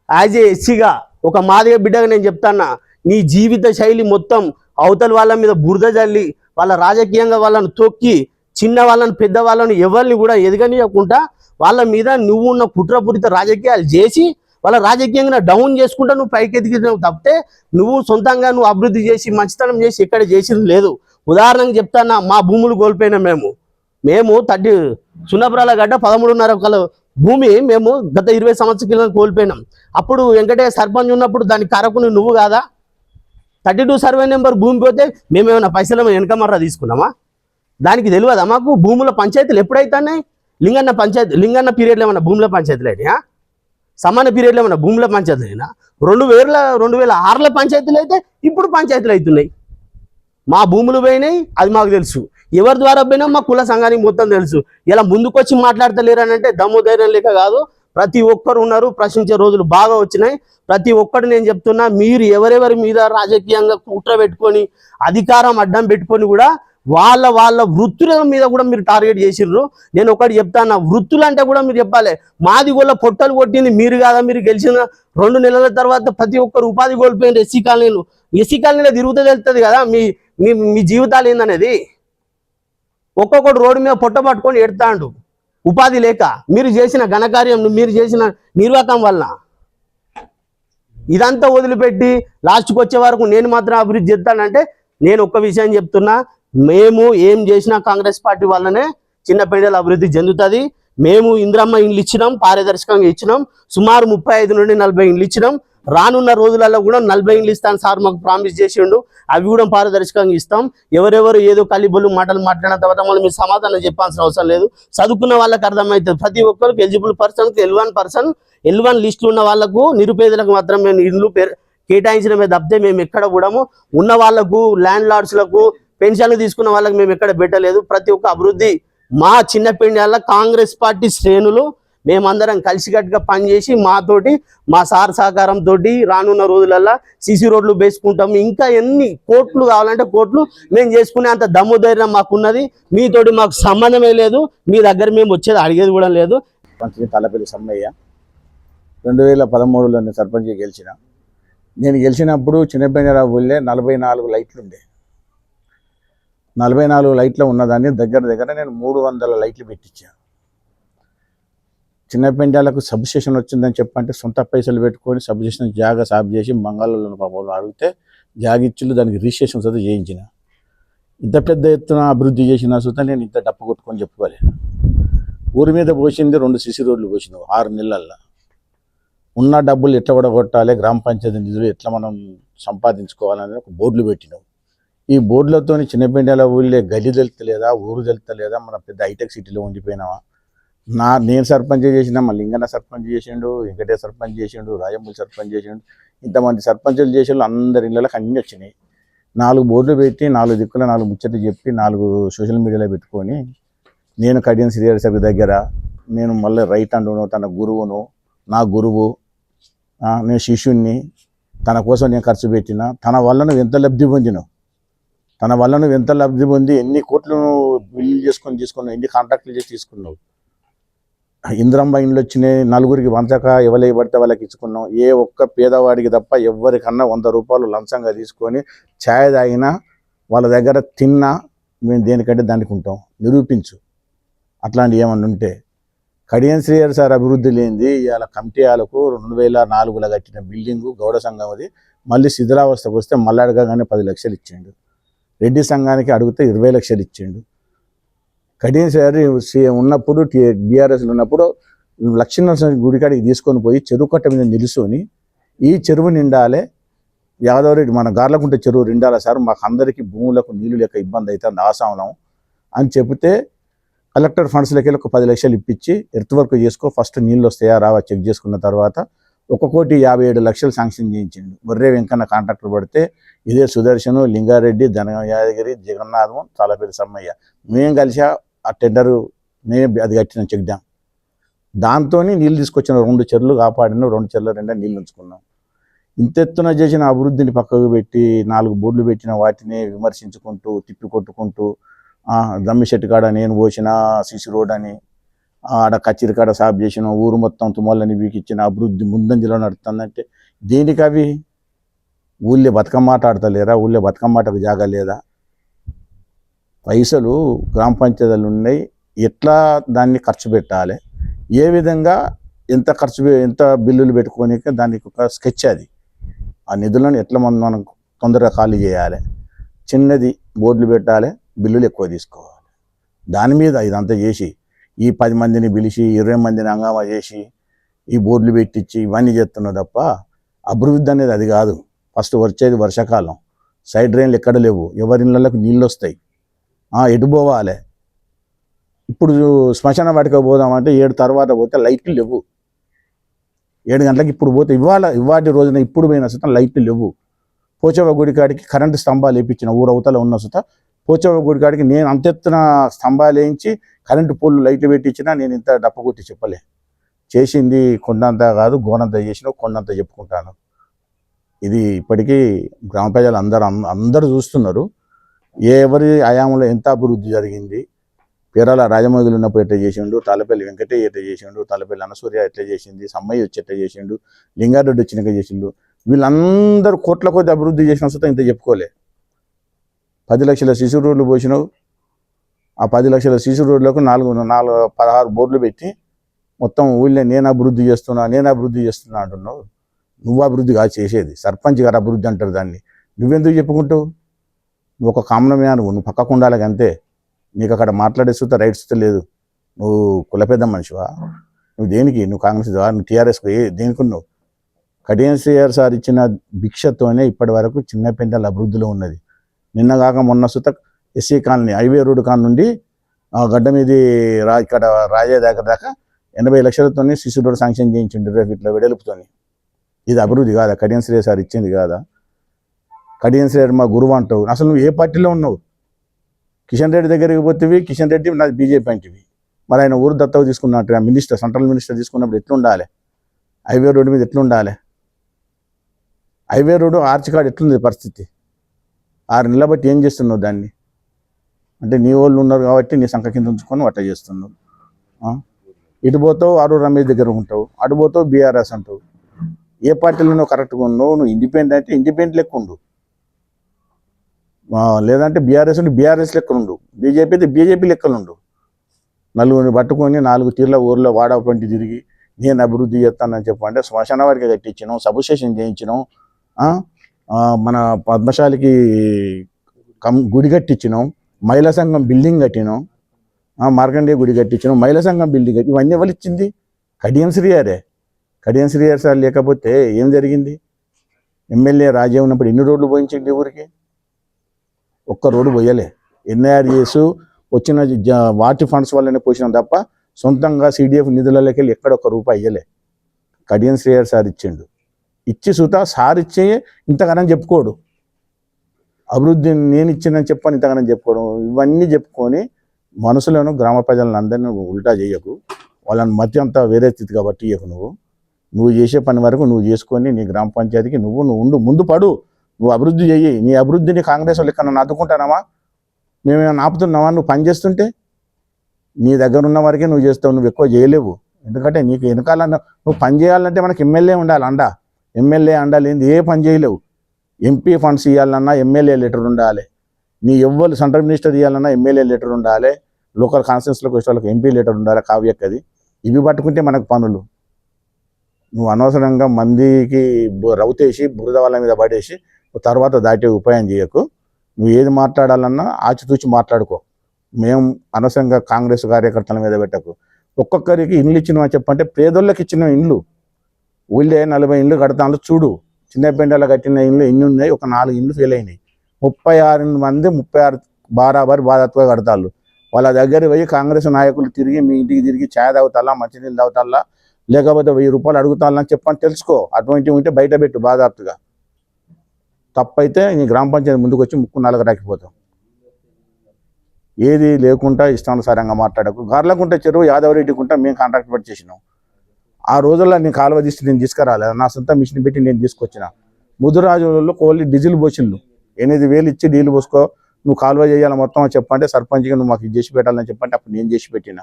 యాజ్ ఏ ఎస్సీగా ఒక మాదిగ బిడ్డగా నేను చెప్తానా, నీ జీవిత శైలి మొత్తం అవతల వాళ్ళ మీద బురద జల్లి వాళ్ళ రాజకీయంగా వాళ్ళను తొక్కి చిన్న వాళ్ళని పెద్ద వాళ్ళని ఎవరిని కూడా ఎదగనియకుండా వాళ్ళ మీద నువ్వు ఉన్న కుట్రపూరిత రాజకీయాలు చేసి వాళ్ళ రాజకీయంగా డౌన్ చేసుకుంటా నువ్వు పైకి ఎదిగినావు తప్పితే నువ్వు సొంతంగా నువ్వు అభివృద్ధి చేసి మంచితనం చేసి ఎక్కడ చేసింది లేదు. ఉదాహరణకు చెప్తానా, మా భూములు కోల్పోయినా మేము సున్నపురాల గడ్డ 13.5 భూమి మేము గత 20 సంవత్సరాల క్రితం కోల్పోయినాం. అప్పుడు వెంకటయ్య సర్పంచ్ ఉన్నప్పుడు దానికి కారకుని నువ్వు కాదా? 32 సర్వే నెంబర్ భూమి పోతే మేమేమైనా పైసలు వెనకమర్రా తీసుకున్నామా? దానికి తెలియదా మాకు? భూముల పంచాయతీలు ఎప్పుడైతున్నాయి? లింగన్న పీరియడ్లో ఏమన్నా భూముల పంచాయతీలు అయినాయా? సమాన పీరియడ్లో ఏమన్నా భూముల పంచాయతీలు అయినా? 2006లో పంచాయతీలు అయితే ఇప్పుడు పంచాయతీలు అవుతున్నాయి. మా భూములు పోయినాయి, అది మాకు తెలుసు. ఎవరి ద్వారా పోయినా మా కుల సంఘానికి మొత్తం తెలుసు. ఇలా ముందుకొచ్చి మాట్లాడతలేరని అంటే దమ్ము ధైర్యం లేక కాదు. ప్రతి ఒక్కరు ఉన్నారు, ప్రశ్నించే రోజులు బాగా వచ్చినాయి. ప్రతి ఒక్కరు నేను చెప్తున్నా, మీరు ఎవరెవరి మీద రాజకీయంగా కుట్ర పెట్టుకొని అధికారం అడ్డం పెట్టుకొని కూడా వాళ్ళ వాళ్ళ వృత్తుల మీద కూడా మీరు టార్గెట్ చేసిర్రు. నేను ఒకటి చెప్తాను, వృత్తులు అంటే కూడా మీరు చెప్పాలి. మాది కూడా పొట్టలు కొట్టింది మీరు కాదా? మీరు గెలిచిన 2 నెలల తర్వాత ప్రతి ఒక్కరు ఉపాధి కోల్పోయిన ఎస్సీ కాలనీలో తిరుగుతూ వెళ్తుంది కదా మీ మీ మీ జీవితాలు ఏందనేది. ఒక్కొక్కడు రోడ్డు మీద పొట్ట పట్టుకొని ఎడతాండు ఉపాధి లేక, మీరు చేసిన ఘనకార్యం, మీరు చేసిన నిర్వాహకం వల్ల. ఇదంతా వదిలిపెట్టి లాస్ట్కి వచ్చే వరకు నేను మాత్రం అభివృద్ధి చేస్తానంటే, నేను ఒక్క విషయం చెప్తున్నా, మేము ఏం చేసినా కాంగ్రెస్ పార్టీ వల్లనే చిన్నపెండల అభివృద్ధి చెందుతుంది. మేము ఇంద్రమ్మ ఇండ్లు ఇచ్చినాం, పారదర్శకంగా ఇచ్చినాం, సుమారు 35 నుండి 40 ఇండ్లు ఇచ్చినాం. రానున్న రోజులలో కూడా 40 ఇండ్లు ఇస్తాను సార్ మాకు ప్రామిస్ చేసిండు, అవి కూడా పారదర్శకంగా ఇస్తాం. ఎవరెవరు ఏదో కలిబొల్లు మాటలు మాట్లాడిన తర్వాత మనం మీరు సమాధానం చెప్పాల్సిన అవసరం లేదు. చదువుకున్న వాళ్ళకి అర్థమవుతుంది. ప్రతి ఒక్కరికి ఎలిజిబుల్ పర్సన్కి L1 లిస్టులు ఉన్న వాళ్ళకు, నిరుపేదలకు మాత్రం మేము ఇండ్లు కేటాయించిన మీద తప్పితే మేము ఎక్కడ కూడా ఉన్న వాళ్ళకు, ల్యాండ్ లార్డ్స్లకు, పెన్షన్లు తీసుకున్న వాళ్ళకి మేము ఎక్కడ పెట్టలేదు. ప్రతి ఒక్క అభివృద్ధి మా చిన్నపెండ్యాల కాంగ్రెస్ పార్టీ శ్రేణులు మేమందరం కలిసికట్టుగా పనిచేసి మాతోటి, మా సార్ సహకారంతో రానున్న రోజులల్లో సీసీ రోడ్లు వేసుకుంటాము. ఇంకా ఎన్ని కోట్లు కావాలంటే కోట్లు మేము చేసుకునే అంత దమ్ము ధైర్యం మాకున్నది. మీతోటి మాకు సంబంధమే లేదు, మీ దగ్గర మేము వచ్చేది అడిగేది కూడా లేదు. తలపల్లి సమ్మయ్య 2013లో నేను సర్పంచ్గా గెలిచిన. నేను గెలిచినప్పుడు చిన్నపెండరావు ఊళ్ళే 44 లైట్లు ఉండే. 44 లైట్లు ఉన్నదాన్ని దగ్గర నేను 300 లైట్లు పెట్టించాను. చిన్నపెండ్యాలకు సబ్స్టేషన్ వచ్చిందని చెప్పంటే సొంత పైసలు పెట్టుకొని సబ్స్టేషన్ జాగా సాఫ్ చేసి మంగళూరు పాపంలో అడిగితే జాగిచ్చులు దానికి రిజిస్ట్రేషన్ అయితే చేయించిన. ఇంత పెద్ద ఎత్తున అభివృద్ధి చేసిన సుత నేను ఇంత డప్పు కొట్టుకొని చెప్పుకోవాలి. ఊరి మీద పోసింది 2 సిసి రోడ్లు పోసినావు 6 నెలల్లో. ఉన్న డబ్బులు ఎట్లా కొట్టాలి, గ్రామ పంచాయతీ నిధులు ఎట్లా మనం సంపాదించుకోవాలని ఒక బోర్డులు పెట్టినావు. ఈ బోర్డులతో చిన్నపెండ్యాల ఊళ్ళే గల్లి తెలుస్తలేదా, ఊరు తెలుస్తలేదా, మన పెద్ద హైటెక్ సిటీలో ఉండిపోయినావా? నేను సర్పంచ్ చేసిన, మా లింగన్న సర్పంచ్ చేసిండు, వెంకటేశ్వర సర్పంచ్ చేసిండు, రాజమూలి సర్పంచ్ చేసిండు, ఇంతమంది సర్పంచులు చేసిండు. అందరి ఇళ్ళకి అన్నీ వచ్చినాయి. 4 బోర్డులు పెట్టి 4 దిక్కుల 4 ముచ్చట్లు చెప్పి 4 సోషల్ మీడియాలో పెట్టుకొని నేను కడియం శ్రీహరి సార్ దగ్గర నేను మళ్ళీ రైట్ హ్యాండ్ను, తన గురువును, నా గురువు, నేను శిష్యుణ్ణి, తన కోసం నేను ఖర్చు పెట్టిన. తన వల్ల నువ్వు ఎంత లబ్ధి పొందినావు, తన వల్ల నువ్వు ఎంత లబ్ధి పొంది ఎన్ని కోట్లు బిల్లు తీసుకున్నావు, ఎన్ని కాంట్రాక్టులు చేసి తీసుకున్నావు. ఇంద్రమ్మ ఇండ్లు వచ్చినాయి, 4గురికి వంచక ఎవరికి పడితే వాళ్ళకి ఇచ్చుకున్నాం. ఏ ఒక్క పేదవాడికి తప్ప ఎవరికన్నా 100 రూపాయలు లంచంగా తీసుకొని ఛాయ్ తాగినా, వాళ్ళ దగ్గర తిన్నా మేము దేనికంటే దానికి ఉంటాం. నిరూపించు అట్లాంటివి ఏమన్నా ఉంటే. కడియం శ్రీహరి సార్ అభివృద్ధి లేనిది ఇవాళ కమిటీ వాళ్ళకు 2004లో కట్టిన బిల్డింగు గౌడ సంఘం అది మళ్ళీ శిథిలావస్థకు వస్తే మళ్ళీ అడగగానే 10 లక్షలు ఇచ్చిండు. రెడ్డి సంఘానికి అడిగితే 20 లక్షలు ఇచ్చిండు. కడియం శ్రీహరి ఉన్నప్పుడు బీఆర్ఎస్లో ఉన్నప్పుడు లక్ష్మీనరసింహ గుడికాడికి తీసుకొని పోయి చెరువు కట్ట మీద నిలుసుకొని ఈ చెరువు నిండాలే, యాదవరెడ్డి మన గార్లకుంట చెరువు నిండాలి సార్, మాకు అందరికీ భూములకు నీళ్ళు లేక ఇబ్బంది అవుతుంది ఆసానం అని చెబితే కలెక్టర్ ఫండ్స్లోకి వెళ్ళి ఒక 10 లక్షలు ఇప్పించి ఎర్త్ వర్క్ చేసుకో, ఫస్ట్ నీళ్ళు వస్తాయా రావా చెక్ చేసుకున్న తర్వాత 1,57,00,000 శాంక్షన్ చేయించిండు. బొర్రే వెంకన్న కాంట్రాక్టర్ పడితే ఇదే సుదర్శను, లింగారెడ్డి, యాదగిరి, జగన్నాథం, తాళపల్లి సమ్మయ్య మేము కలిసి ఆ టెండరు మేము అది కట్టిన చెక్ డ్యామ్. దాంతో నీళ్ళు తీసుకొచ్చిన 2 చెర్లు కాపాడిన, 2 చెర్ల 2 నీళ్ళు ఉంచుకున్నాం. ఇంతెత్తున చేసిన అభివృద్ధిని పక్కకు పెట్టి 4 బోర్డులు పెట్టిన వాటిని విమర్శించుకుంటూ తిప్పికొట్టుకుంటూ దమ్మిశెట్టి కాడ నేను పోసిన సిసి రోడ్ అని, ఆడ కచ్చిరి కాడ సాఫ్ చేసిన, ఊరు మొత్తం తుమ్మలని వీకిచ్చిన అభివృద్ధి ముందంజలో నడుస్తుందంటే దేనికి? అవి ఊళ్ళో బతుకమ్మాట ఆడతలేరా? ఊళ్ళో బతుకమ్మాటకు జాగా లేదా? పైసలు గ్రామ పంచాయతీలు ఉన్నాయి, ఎట్లా దాన్ని ఖర్చు పెట్టాలి, ఏ విధంగా ఎంత బిల్లులు పెట్టుకొని దానికి ఒక స్కెచ్ అది. ఆ నిధులను ఎట్లా మనం తొందరగా ఖాళీ చేయాలి, చిన్నది బోర్డులు పెట్టాలి, బిల్లులు ఎక్కువ తీసుకోవాలి. దాని మీద ఇదంతా చేసి ఈ 10 మందిని పిలిచి 20 మందిని హంగామా చేసి ఈ బోర్డులు పెట్టించి ఇవన్నీ చేస్తున్నావు తప్ప అభివృద్ధి అనేది అది కాదు. ఫస్ట్ వచ్చేది వర్షాకాలం, సైడ్ డ్రైన్లు ఎక్కడ లేవు, ఎవరి ఇళ్ళకు నీళ్ళు వస్తాయి, ఎటు పోవాలి. ఇప్పుడు శ్మశాన వాటికి పోదామంటే 7 తర్వాత పోతే లైట్లు లేవు. 7 గంటలకు ఇప్పుడు పోతే ఇవాటి రోజున ఇప్పుడు పోయిన సుత లైట్లు లేవు. పోచవ గుడికాడికి కరెంటు స్తంభాలు వేయించిన, ఊరవతల ఉన్న సుత పోచవ గుడికాడికి నేను అంతెత్తున స్తంభాలు వేయించి కరెంటు పోల్లు లైట్లు పెట్టించినా నేను ఇంత డప్ప కొట్టి చెప్పలే. చేసింది కొండంతా కాదు, గోనంతా చేసిన కొండంతా చెప్పుకుంటాను. ఇది ఇప్పటికీ గ్రామ ప్రజలు అందరూ చూస్తున్నారు. ఎవరి హయాంలో ఎంత అభివృద్ధి జరిగింది, పేరాల రాజమౌళి ఉన్నప్పుడు ఎట్లా చేసిండు, తాళ్ళపల్లి వెంకటయ్య ఎట్లా చేసిండు, తాళ్ళపల్లి అనసూర్య ఎట్లా చేసింది, సమ్మయ్య వచ్చి ఎట్లా చేసిండు, లింగారెడ్డి వచ్చినాక చేసిండు, వీళ్ళందరూ కోట్ల కొద్ది అభివృద్ధి చేసిన సుత ఇంత చెప్పుకోలే. 10 లక్షల సిసి రోడ్లు పోసినావు. ఆ 10 లక్షల సిసి రోడ్లకు 16 బోర్డులు పెట్టి మొత్తం ఊళ్ళో నేను అభివృద్ధి చేస్తున్నా అంటున్నావు. నువ్వు అభివృద్ధి కాదు చేసేది, సర్పంచ్ గారు అభివృద్ధి అంటారు దాన్ని. నువ్వెందుకు చెప్పుకుంటావు? నువ్వు ఒక కామన్ మ్యాన్, నువ్వు పక్కకు ఉండాలి అంతే. నీకు అక్కడ మాట్లాడే సుత రైట్స్ లేదు. నువ్వు కులపెద్ద మనిషివా? నువ్వు దేనికి? నువ్వు కాంగ్రెస్ నువ్వు టీఆర్ఎస్కు దేనికి ఉన్నావు? కడియం శ్రీహరి సార్ ఇచ్చిన భిక్షతోనే ఇప్పటి వరకు చిన్నపెంటల అభివృద్ధిలో ఉన్నది. నిన్నగాక మొన్న సుత ఎస్సీ కాలనీ హైవే రోడ్డు కాని నుండి గడ్డ మీది ఇక్కడ రాజే దగ్గర దాకా 80 లక్షలతో సిసి రోడ్ శాంక్షన్ చేయించిండు, ఇట్లా వెడల్పుతోని. ఇది అభివృద్ధి కాదా? కడియం శ్రీహరి సార్ ఇచ్చింది కాదా? కడియం శ్రీహరి మా గురువు అంటావు. అసలు నువ్వు ఏ పార్టీలో ఉన్నావు? కిషన్ రెడ్డి దగ్గరికి పోతేవి, కిషన్ రెడ్డి నాది బీజేపీ అంటివి. మరి ఆయన ఊరు దత్తత తీసుకున్నట్టు మినిస్టర్, సెంట్రల్ మినిస్టర్ తీసుకున్నప్పుడు ఎట్లుండాలి? హైవే రోడ్డు మీద ఎట్లుండాలి? హైవే రోడ్డు ఆర్చ్ కార్డ్ ఎట్లుంది పరిస్థితి? 6 నెలల బట్టి ఏం చేస్తున్నావు దాన్ని? అంటే నీ వాళ్ళు ఉన్నారు కాబట్టి నీ సంఖ కింద ఉంచుకొని అట్లా చేస్తున్నావు. ఇటు పోతావు ఆరు రమేష్ దగ్గర ఉంటావు, అటు పోతావు బీఆర్ఎస్ అంటావు. ఏ పార్టీలో కరెక్ట్గా ఉన్నావు? నువ్వు ఇండిపెండెంట్ అంటే ఇండిపెండెంట్ లెక్క ఉండు, లేదంటే బీఆర్ఎస్ ఉండి బీఆర్ఎస్ లెక్కలు ఉండు, బీజేపీ అయితే బీజేపీ లెక్కలు ఉండు. నలుగురిని పట్టుకొని 4 తీర్ల ఊర్లో వాడపంటి తిరిగి నేను అభివృద్ధి చేస్తానని చెప్పంటే శ్మశాన వాడికి కట్టించినాం, సబ్స్టేషన్ చేయించినాం, మన పద్మశాలికి గుడి కట్టించినాం, మహిళా సంఘం బిల్డింగ్ కట్టినాం, మార్కండేయ గుడి కట్టించినాం, మహిళా సంఘం బిల్డింగ్ కట్టి ఇవన్నీ ఎవరు ఇచ్చింది? కడియం శ్రీహరే. కడియం శ్రీహరి సార్ లేకపోతే ఏం జరిగింది? ఎమ్మెల్యే రాజే ఉన్నప్పుడు ఎన్ని రోడ్లు పోయించండి ఊరికి? ఒక్క రోడ్డు పోయలే. ఎన్ఐఆర్జీఎస్ వచ్చిన వాటి ఫండ్స్ వల్లనే పోసినాం తప్ప సొంతంగా సిడిఎఫ్ నిధులలోకి వెళ్ళి ఎక్కడ ఒక్క రూపాయి ఇయ్యలే. కడియం శ్రీహరి సార్ ఇచ్చిండు. ఇచ్చి సుతా సార్ ఇచ్చే ఇంతగానని చెప్పుకోడు. అభివృద్ధి నేను ఇచ్చిందని చెప్పని ఇంతగానని చెప్పుకోవడం, ఇవన్నీ చెప్పుకొని మనసులను గ్రామ ప్రజలను అందరినీ ఉల్టా చేయకు, వాళ్ళని మధ్య అంతా వేరే స్థితిగా బట్టి ఇయ్యకు. నువ్వు చేసే పని వరకు నువ్వు చేసుకొని నీ గ్రామ పంచాయతీకి నువ్వు ఉండు, ముందు పడు, నువ్వు అభివృద్ధి చెయ్యి. నీ అభివృద్ధిని కాంగ్రెస్ వాళ్ళు ఎక్కడ అడ్డుకుంటానావా? మేమేమైనా ఆపుతున్నావా? నువ్వు పని చేస్తుంటే నీ దగ్గర ఉన్న వరకే నువ్వు చేస్తావు, నువ్వు ఎక్కువ చేయలేవు. ఎందుకంటే నీకు వెనకాల నువ్వు పని చేయాలంటే మనకి ఎమ్మెల్యే ఉండాలి, ఎమ్మెల్యే అండాలి. ఏ పని చేయలేవు. ఎంపీ ఫండ్స్ ఇవ్వాలన్నా ఎమ్మెల్యే లెటర్ ఉండాలి, నీ ఎవ్వరు సెంట్రల్ మినిస్టర్ ఇవ్వాలన్నా ఎమ్మెల్యే లెటర్ ఉండాలి, లోకల్ కాన్స్టిట్యూన్సీలోకి వచ్చే వాళ్ళకి ఎంపీ లెటర్ ఉండాలి, కావ్యక్కది. ఇవి పట్టుకుంటే మనకు పనులు. నువ్వు అనవసరంగా మందికి రౌతేసి బురద వాళ్ళ మీద పడేసి తర్వాత దాటే ఉపాయం చేయకు. నువ్వు ఏది మాట్లాడాలన్నా ఆచితూచి మాట్లాడుకో. మేము అనవసరంగా కాంగ్రెస్ కార్యకర్తల మీద పెట్టకు. ఒక్కొక్కరికి ఇండ్లు ఇచ్చినా చెప్పంటే పేదోళ్ళకి ఇచ్చిన ఇండ్లు ఊళ్ళే 40 ఇండ్లు కడతాను చూడు. చిన్నపెండలో కట్టిన ఇండ్లు ఎన్ని ఉన్నాయి? ఒక 4 ఇండ్లు ఫెయిల్ అయినాయి. 36 మంది 36 బాధాత్తుగా కడతాళ్ళు. వాళ్ళ దగ్గర పోయి కాంగ్రెస్ నాయకులు తిరిగి మీ ఇంటికి తిరిగి ఛాయ్ తాగుతాలా, మంచినీళ్ళు తాగుతాలా, లేకపోతే 1000 రూపాయలు అడుగుతాలని చెప్పని తెలుసుకో. అటువంటివి ఉంటే బయట పెట్టు బాధాత్తుగా. తప్పైతే నీ గ్రామ పంచాయతీ ముందుకు వచ్చి ముక్కు నాలుగు రాకిపోతాం. ఏది లేకుండా ఇష్టానుసారంగా మాట్లాడకు. గార్లకుంట చెరువు యాదవరెడ్డికుంట మేము కాంట్రాక్ట్ పడి చేసినాం. ఆ రోజుల్లో నేను కాలువ తీసి నేను తీసుకురాలేదు, నా సొంత మిషన్ పెట్టి నేను తీసుకొచ్చిన. ముదురాజులలో కోళ్ళి డీజిల్ పోసిళ్ళు 8,000 ఇచ్చి డీజిల్ పోసుకో, నువ్వు కాలువ చేయాలి మొత్తం చెప్పంటే సర్పంచ్గా నువ్వు మాకు చేసి పెట్టాలని చెప్పంటే అప్పుడు నేను చేసి పెట్టిన.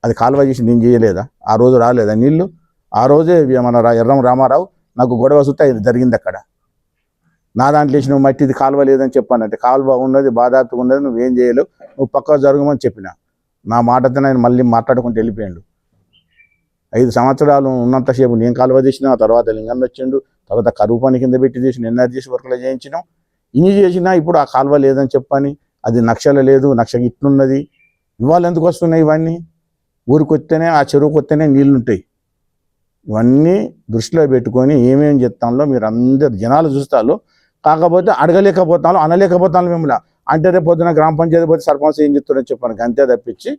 అది కాలువ చేసి నేను చేయలేదా? ఆ రోజు రాలేదా నీళ్ళు? ఆ రోజే మన ఎర్రం రామారావు నాకు గొడవ సుత్తా జరిగింది అక్కడ. నా దాంట్లో వేసి నువ్వు మట్టిది కాలువ లేదని చెప్పానంటే, కాలువ ఉన్నది బాధాతుగా ఉన్నది, నువ్వేం చేయలేవు, నువ్వు పక్క జరగమని చెప్పిన. నా మాటతో ఆయన మళ్ళీ మాట్లాడుకుంటూ వెళ్ళిపోయాడు. 5 సంవత్సరాలు ఉన్నంతసేపు నేను కాలువ తీసిన, తర్వాత లింగం వచ్చిండు, తర్వాత కరువు పని కింద పెట్టి తీసిన, ఎన్ఆర్జీసీ వర్క్లో చేయించినాం. ఇన్ని చేసినా ఇప్పుడు ఆ కాలువ లేదని చెప్పని, అది నక్షల లేదు, నక్ష ఇట్లున్నది. ఇవాళ ఎందుకు వస్తున్నాయి ఇవన్నీ? ఊరికి వస్తేనే ఆ చెరువుకి వస్తేనే నీళ్ళు ఉంటాయి. ఇవన్నీ దృష్టిలో పెట్టుకొని ఏమేమి చెప్తాలో మీరు అందరు జనాలు చూస్తాలో, కాకపోతే అడగలేకపోతాను, అనలేకపోతాను. మిమ్మల్ని అంటే రేపు పొద్దున గ్రామ పంచాయతీ పోతే సర్పంచ్ ఏం చెప్తారని చెప్పాను, అంతే తప్పించి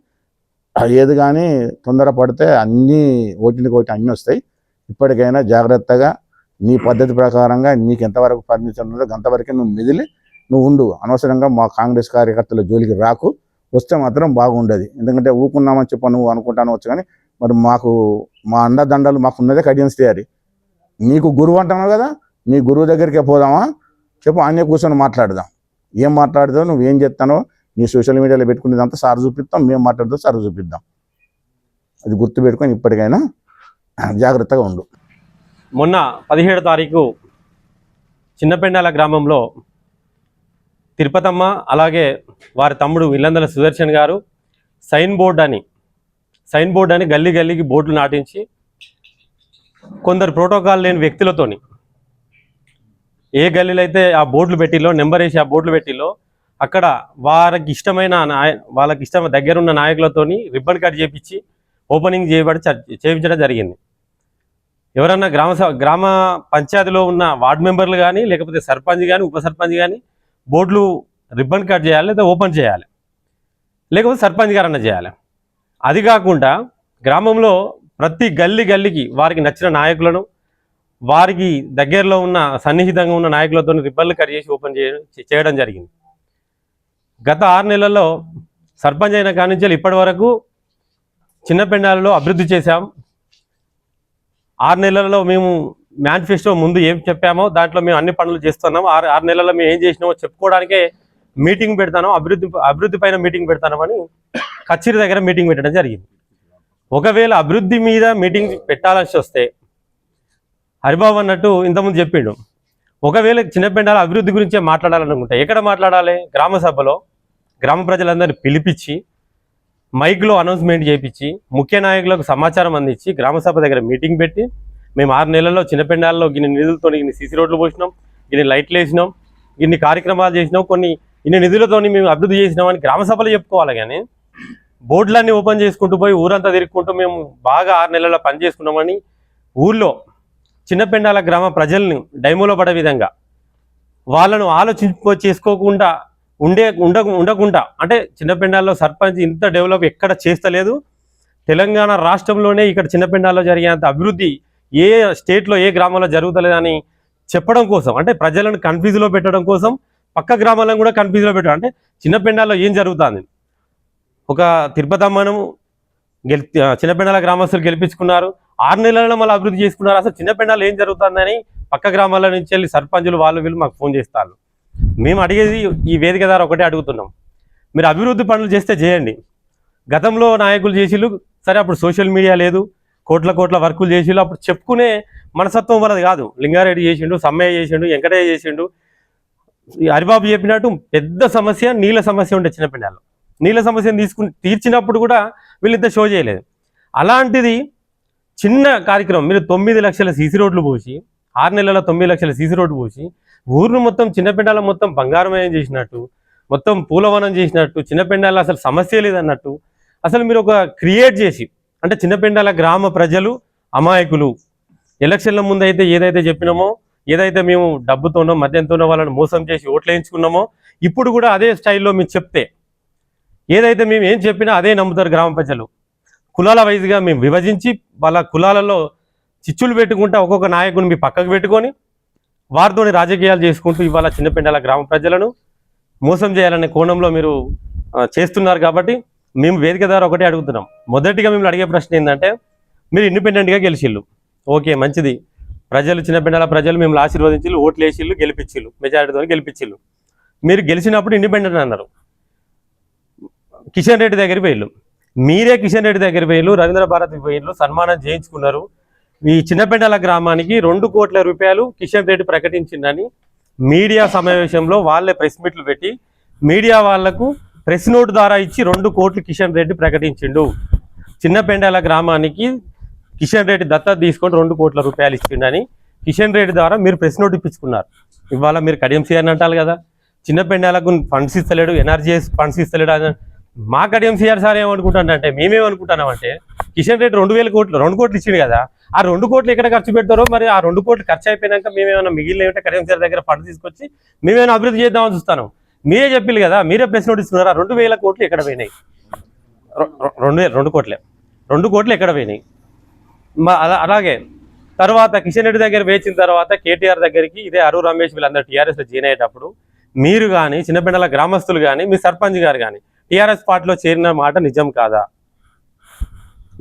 ఏది కానీ తొందర పడితే అన్నీ ఓటికి ఒకటి అన్నీ వస్తాయి. ఇప్పటికైనా జాగ్రత్తగా నీ పద్ధతి ప్రకారంగా నీకు ఎంతవరకు పర్మిషన్ ఉందో అంతవరకే నువ్వు మిదిలి నువ్వు ఉండు. అనవసరంగా మా కాంగ్రెస్ కార్యకర్తల జోలికి రాకు. వస్తే మాత్రం బాగుండదు. ఎందుకంటే ఊకున్నామని చెప్పి నువ్వు అనుకుంటాను వచ్చు, కానీ మరి మాకు మా అండదండలు మాకు ఉన్నదే కడియం శ్రీహరి. నీకు గురువు అంటున్నావు కదా, నీ గురువు దగ్గరికే పోదామా చెప్పు, అన్నీ కూర్చొని మాట్లాడదాం. ఏం మాట్లాడుతావు, నువ్వు ఏం చేస్తానో నీ సోషల్ మీడియాలో పెట్టుకునేదంతా సార్ చూపిస్తాం, మేము మాట్లాడుతాం సార్ చూపిద్దాం. అది గుర్తుపెట్టుకొని ఇప్పటికైనా జాగ్రత్తగా ఉండు. మొన్న 17వ తారీఖు చిన్నపెండాల గ్రామంలో తిరుపతమ్మ అలాగే వారి తమ్ముడు ఇల్లందల సుదర్శన్ గారు సైన్ బోర్డ్ అని గల్లీ గల్లీకి బోర్డులు నాటించి కొందరు ప్రోటోకాల్ లేని వ్యక్తులతోని ఏ గల్లీలో అయితే ఆ బోర్డులు పెట్టిలో నెంబర్ వేసి ఆ బోర్డులు పెట్టిలో అక్కడ వాళ్ళకి ఇష్టం దగ్గరున్న నాయకులతోని రిబ్బన్ కట్ చేయించి ఓపెనింగ్ చేయించడం జరిగింది. ఎవరన్నా గ్రామ పంచాయతీలో ఉన్న వార్డు మెంబర్లు కానీ లేకపోతే సర్పంచ్ కానీ ఉప సర్పంచ్ కానీ బోర్డులు రిబ్బన్ కట్ చేయాలి, లేదా ఓపెన్ చేయాలి, లేకపోతే సర్పంచ్ గారన్నా చేయాలి. అది కాకుండా గ్రామంలో ప్రతి గల్లీకి వారికి నచ్చిన నాయకులను, వారికి దగ్గరలో ఉన్న సన్నిహితంగా ఉన్న నాయకులతో రిబ్బన్లు కట్ చేసి ఓపెన్ చేయడం జరిగింది. గత 6 నెలల్లో సర్పంచ్ అయిన కాడి నుంచి ఇప్పటి వరకు చిన్నపెండాలలో అభివృద్ధి చేశాం. 6 నెలలలో మేము మేనిఫెస్టో ముందు ఏం చెప్పామో దాంట్లో మేము అన్ని పనులు చేస్తున్నాం. 6 నెలల్లో మేము ఏం చేసినామో చెప్పుకోవడానికే మీటింగ్ పెడతాను, అభివృద్ధి పైన మీటింగ్ పెడతామని కచేరీ దగ్గర మీటింగ్ పెట్టడం జరిగింది. ఒకవేళ అభివృద్ధి మీద మీటింగ్ పెట్టాల్సి వస్తే హరిబాబు అన్నట్టు ఇంతకుముందు చెప్పిండు, ఒకవేళ చిన్నపెండాల అభివృద్ధి గురించే మాట్లాడాలనుకుంటే ఎక్కడ మాట్లాడాలి? గ్రామ సభలో గ్రామ ప్రజలందరినీ పిలిపించి మైక్లో అనౌన్స్మెంట్ చేయించి ముఖ్య నాయకులకు సమాచారం అందించి గ్రామ సభ దగ్గర మీటింగ్ పెట్టి మేము 6 నెలల్లో చిన్నపెండాలలో గిన్ని నిధులతో ఇన్ని సీసీ రోడ్లు పోసినాం, ఇన్ని లైట్లు వేసినాం, ఇన్ని కార్యక్రమాలు చేసినాం, ఇన్ని నిధులతో మేము అభివృద్ధి చేసినామని గ్రామ సభలో చెప్పుకోవాలి. కానీ బోర్డులన్నీ ఓపెన్ చేసుకుంటూ పోయి ఊరంతా తిరుగుకుంటూ మేము బాగా 6 నెలల్లో పని చేసుకున్నామని ఊళ్ళో చిన్నపెండాల గ్రామ ప్రజల్ని డైమోలో పడే విధంగా వాళ్ళను చేసుకోకుండా ఉండకుండా అంటే చిన్నపెండాల్లో సర్పంచ్ ఇంత డెవలప్ ఎక్కడ చేస్తలేదు. తెలంగాణ రాష్ట్రంలోనే ఇక్కడ చిన్నపెండాల్లో జరిగేంత అభివృద్ధి ఏ స్టేట్లో ఏ గ్రామంలో జరుగుతలేదని చెప్పడం కోసం, అంటే ప్రజలను కన్ఫ్యూజ్లో పెట్టడం కోసం పక్క గ్రామాలను కూడా కన్ఫ్యూజ్లో పెట్టడం. అంటే చిన్నపెండాల్లో ఏం జరుగుతుంది? ఒక తిరుపతమ్మను చిన్నపెండాల గ్రామస్తులు గెలిపించుకున్నారు, 6 నెలల్లో మళ్ళీ అభివృద్ధి చేసుకున్నారు. అసలు చిన్నపెండాలు ఏం జరుగుతుందని పక్క గ్రామాల నుంచి వెళ్ళి సర్పంచులు వీళ్ళు మాకు ఫోన్ చేస్తారు. మేము అడిగేది ఈ వేదిక ద్వారా ఒకటే అడుగుతున్నాం, మీరు అభివృద్ధి పనులు చేస్తే చేయండి. గతంలో నాయకులు చేసిళ్ళు సరే, అప్పుడు సోషల్ మీడియా లేదు, కోట్ల వర్కులు చేసిళ్ళు, అప్పుడు చెప్పుకునే మనసత్వం వలది కాదు. లింగారెడ్డి చేసిండు, సమ్మయ్య చేసిండు, వెంకటయ్య చేసిండు. హరిబాబు చెప్పినట్టు పెద్ద సమస్య నీళ్ళ సమస్య ఉండే చిన్నపెండాల్లో. నీళ్ళ సమస్యను తీర్చినప్పుడు కూడా వీళ్ళింత షో చేయలేదు. అలాంటిది చిన్న కార్యక్రమం మీరు 9 లక్షల సీసీ రోడ్లు పోసి 6 నెలల 9 లక్షల సీసీ రోడ్లు పోసి ఊరును మొత్తం చిన్నపెండాల మొత్తం బంగారమయం చేసినట్టు, మొత్తం పూలవనం చేసినట్టు, చిన్నపెండాల అసలు సమస్య లేదన్నట్టు అసలు మీరు ఒక క్రియేట్ చేసి, అంటే చిన్నపెండాల గ్రామ ప్రజలు అమాయకులు. ఎలక్షన్ల ముందు అయితే ఏదైతే చెప్పినామో, ఏదైతే మేము డబ్బుతోనో మద్యంతోనో వాళ్ళని మోసం చేసి ఓట్లు వేయించుకున్నామో, ఇప్పుడు కూడా అదే స్టైల్లో మేము చెప్తే ఏదైతే మేము ఏం చెప్పినా అదే నమ్ముతారు గ్రామ ప్రజలు. కులాల వైజ్గా మేము విభజించి వాళ్ళ కులాలలో చిచ్చులు పెట్టుకుంటా ఒక్కొక్క నాయకుని మీ పక్కకు పెట్టుకొని వారితోని రాజకీయాలు చేసుకుంటూ ఇవాళ చిన్నపెండాల గ్రామ ప్రజలను మోసం చేయాలనే కోణంలో మీరు చేస్తున్నారు. కాబట్టి మేము వేదిక ద్వారా ఒకటే అడుగుతున్నాం. మొదటిగా మిమ్మల్ని అడిగే ప్రశ్న ఏంటంటే, మీరు ఇండిపెండెంట్గా గెలిచిళ్ళు, ఓకే మంచిది, ప్రజలు చిన్నపెండాల ప్రజలు మిమ్మల్ని ఆశీర్వదించిళ్ళు, ఓట్లు వేసిళ్ళు, గెలిపించిళ్ళు, మెజారిటీతో గెలిపించిళ్ళు. మీరు గెలిచినప్పుడు ఇండిపెండెంట్ అన్నారు, కిషన్ రెడ్డి దగ్గరికి పోయిళ్ళు, మీరే కిషన్ రెడ్డి దగ్గర పోయిళ్ళు, రవీంద్ర భారతి పోయిళ్ళు, సన్మానం చేయించుకున్నారు. ఈ చిన్నపెండాల గ్రామానికి 2 కోట్ల రూపాయలు కిషన్ రెడ్డి ప్రకటించిందని మీడియా సమావేశంలో వాళ్ళే ప్రెస్ మీట్లు పెట్టి మీడియా వాళ్లకు ప్రెస్ నోట్ ద్వారా ఇచ్చి 2 కోట్లు కిషన్ రెడ్డి ప్రకటించిండు. చిన్నపెండాల గ్రామానికి కిషన్ రెడ్డి దత్తత తీసుకొని 2 కోట్ల రూపాయలు ఇచ్చిండని కిషన్ రెడ్డి ద్వారా మీరు ప్రెస్ నోట్ ఇప్పించుకున్నారు. ఇవాళ మీరు కడియం సిఆర్ అంటారు కదా, చిన్నపెండాలకు ఫండ్స్ ఇస్తలేడు, ఎన్ఆర్జీఎస్ ఫండ్స్ ఇస్తలేడు అని. మా కడియం సిఆర్ సార్ ఏమనుకుంటానంటే, మేమేమనుకుంటున్నామంటే కిషన్ రెడ్డి 2 కోట్లు ఇచ్చిండు కదా, ఆ 2 కోట్లు ఎక్కడ ఖర్చు పెడతారో, మరి ఆ 2 కోట్లు ఖర్చు అయిపోయినాక మేమేమైనా మిగిలిన ఏమంటే కడియం సిఆర్ దగ్గర ఫండ్ తీసుకొచ్చి మేమేమైనా అభివృద్ధి చేద్దామని చూస్తాను. మీరే చెప్పిల్లు కదా, మీరే ప్రెస్ నోట్ ఇస్తున్నారు, 2,000 కోట్లు ఎక్కడ పోయినాయి? 2 కోట్లు ఎక్కడ పోయినాయి? అలాగే తర్వాత కిషన్ రెడ్డి దగ్గర వేచిన తర్వాత కేటీఆర్ దగ్గరికి ఇదే అరు రమేష్ వీళ్ళందరూ టీఆర్ఎస్లో జాయిన్ అయ్యేటప్పుడు మీరు కానీ చిన్నపెండాల గ్రామస్తులు కానీ మీ సర్పంచ్ గారు కానీ టీఆర్ఎస్ పార్టీలో చేరిన మాట నిజం కాదా?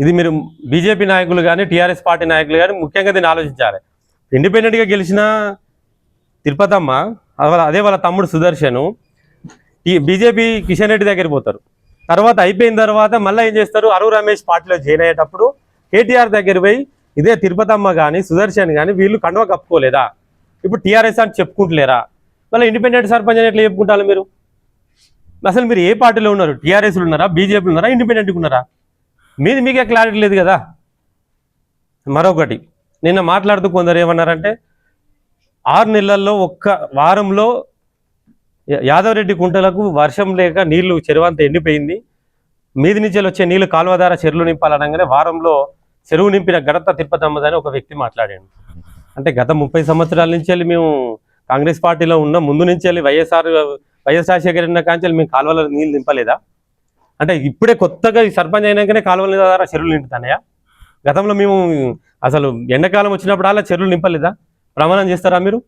ఇది మీరు బీజేపీ నాయకులు కానీ టీఆర్ఎస్ పార్టీ నాయకులు కానీ ముఖ్యంగా దీన్ని ఆలోచించాలి. ఇండిపెండెంట్గా గెలిచిన తిరుపతమ్మ అదే వాళ్ళ తమ్ముడు సుదర్శను ఈ బీజేపీ కిషన్ రెడ్డి దగ్గరికి పోతారు. తర్వాత అయిపోయిన తర్వాత మళ్ళీ ఏం చేస్తారు, అరువు రమేష్ పార్టీలో జాయిన్ అయ్యేటప్పుడు కేటీఆర్ దగ్గర పోయి ఇదే తిరుపతమ్మ కానీ సుదర్శన్ కానీ వీళ్ళు కండువ కప్పుకోలేదా, ఇప్పుడు టీఆర్ఎస్ అని చెప్పుకుంటలేరా, మళ్ళీ ఇండిపెండెంట్ సర్పంచ్ అని ఎట్లా చెప్పుకుంటారు మీరు? అసలు మీరు ఏ పార్టీలో ఉన్నారు? టీఆర్ఎస్లో ఉన్నారా, బీజేపీలో ఉన్నారా, ఇండిపెండెంట్గా ఉన్నారా? మీకే క్లారిటీ లేదు కదా. మరొకటి, నిన్న మాట్లాడుతూ కొందరు ఏమన్నారంటే 6 నెలల్లో ఒక్క వారంలో యాదవరెడ్డి కుంటలకు వర్షం లేక నీళ్లు చెరువంతా ఎండిపోయింది, మీది నుంచి వచ్చే నీళ్లు కాలువ ద్వారా చెరువులు నింపాలనగానే వారంలో చెరువు నింపిన ఘనత తిరుపతమ్మదని ఒక వ్యక్తి మాట్లాడాడు. అంటే గత 30 సంవత్సరాల నుంచి వెళ్ళి మేము కాంగ్రెస్ పార్టీలో ఉన్న ముందు నుంచి వెళ్ళి వైఎస్ రాజశేఖర రెడ్డి కాంచెల్లి మేము కాలువలో నీళ్ళు నింపలేదా? అంటే ఇప్పుడే కొత్తగా ఈ సర్పంచ్ అయినాకనే కాలువల ద్వారా చెరువులు నింపుతానయా? గతంలో మేము అసలు ఎండాకాలం వచ్చినప్పుడు అలా చెరువులు నింపలేదా? ప్రమాణం చేస్తారా మీరు?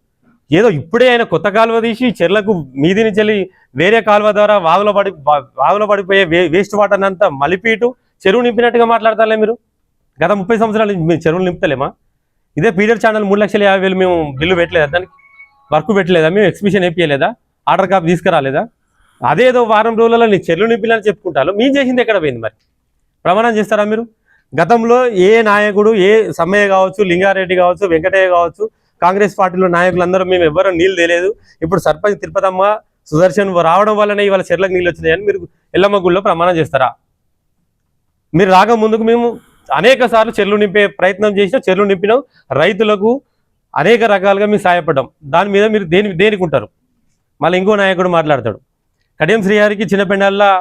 ఏదో ఇప్పుడే ఆయన కొత్త కాలువ తీసి చెర్లకు మీది నుంచి వెళ్ళి వేరే కాలువ ద్వారా వాగులో పడిపోయే వేస్ట్ వాటర్ అంతా మలిపీటు చెరువు నింపినట్టుగా మాట్లాడతారులే మీరు. గత 30 సంవత్సరాలు మేము చెరువులు నింపుతలేమా? ఇదే పీరియడ్ ఛానల్ 3,50,000 మేము బిల్లు పెట్టలేదా, దానికి వర్క్ పెట్టలేదా, మేము ఎక్స్బిషన్ వేయలేదా, ఆర్డర్ కాపీ తీసుకురాలేదా? అదేదో వారం రోజులలో నీ చెరువులు నింపిలని చెప్పుకుంటారు, మేము చేసింది ఎక్కడ పోయింది? మరి ప్రమాణం చేస్తారా మీరు? గతంలో ఏ నాయకుడు, ఏ సమ్మయ్య కావచ్చు, లింగారెడ్డి కావచ్చు, వెంకటయ్య కావచ్చు, కాంగ్రెస్ పార్టీలో నాయకులందరూ మేము ఎవ్వరూ నీళ్ళు తెలియదు, ఇప్పుడు సర్పంచ్ తిరుపతమ్మ సుదర్శన్ రావడం వల్లనే ఇవాళ చెర్లకు నీళ్ళు వచ్చినాయని మీరు ఎల్లమ్మ గుళ్ళో ప్రమాణం చేస్తారా? మీరు రాక ముందుకు మేము అనేక సార్లు చెర్లు నింపే ప్రయత్నం చేసినా, చెర్లు నింపినాం, రైతులకు అనేక రకాలుగా మేము సాయపడ్డాం. దాని మీద మీరు దేనికి ఉంటారు? మళ్ళీ ఇంకో నాయకుడు మాట్లాడతాడు, కడియం శ్రీహరికి చిన్నపెండల్లా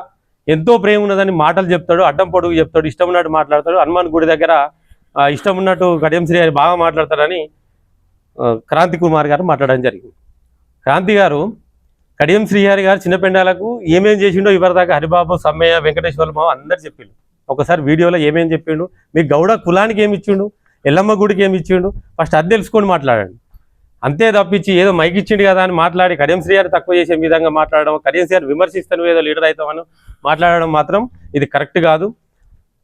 ఎంతో ప్రేమ ఉన్నదని మాటలు చెప్తాడు, అడ్డం పొడుగు చెప్తాడు, ఇష్టం ఉన్నట్టు మాట్లాడతాడు, హనుమాన్ గుడి దగ్గర ఇష్టం ఉన్నట్టు కడియం శ్రీహరి బాగా మాట్లాడతాడని క్రాంతి కుమార్ గారు మాట్లాడడం జరిగింది. క్రాంతి గారు కడియం శ్రీహరి గారు చిన్నపెండాలకు ఏమేం చేసిండో ఇవరిదాకా హరిబాబు, సమ్మయ్య, వెంకటేశ్వర మావ అందరు చెప్పిండు. ఒకసారి వీడియోలో ఏమేం చెప్పిండు, మీ గౌడ కులానికి ఏమి ఇచ్చిండు, ఎల్లమ్మ గుడికి ఏమి ఇచ్చిండు, ఫస్ట్ అది తెలుసుకొని మాట్లాడండి. అంతే తప్పించి ఏదో మైక్ ఇచ్చిండు కదా అని మాట్లాడి కడియం శ్రీహరి తక్కువ చేసే విధంగా మాట్లాడడం, కడియం శ్రీహరి విమర్శిస్తాను ఏదో లీడర్ అవుతామని మాట్లాడడం మాత్రం ఇది కరెక్ట్ కాదు.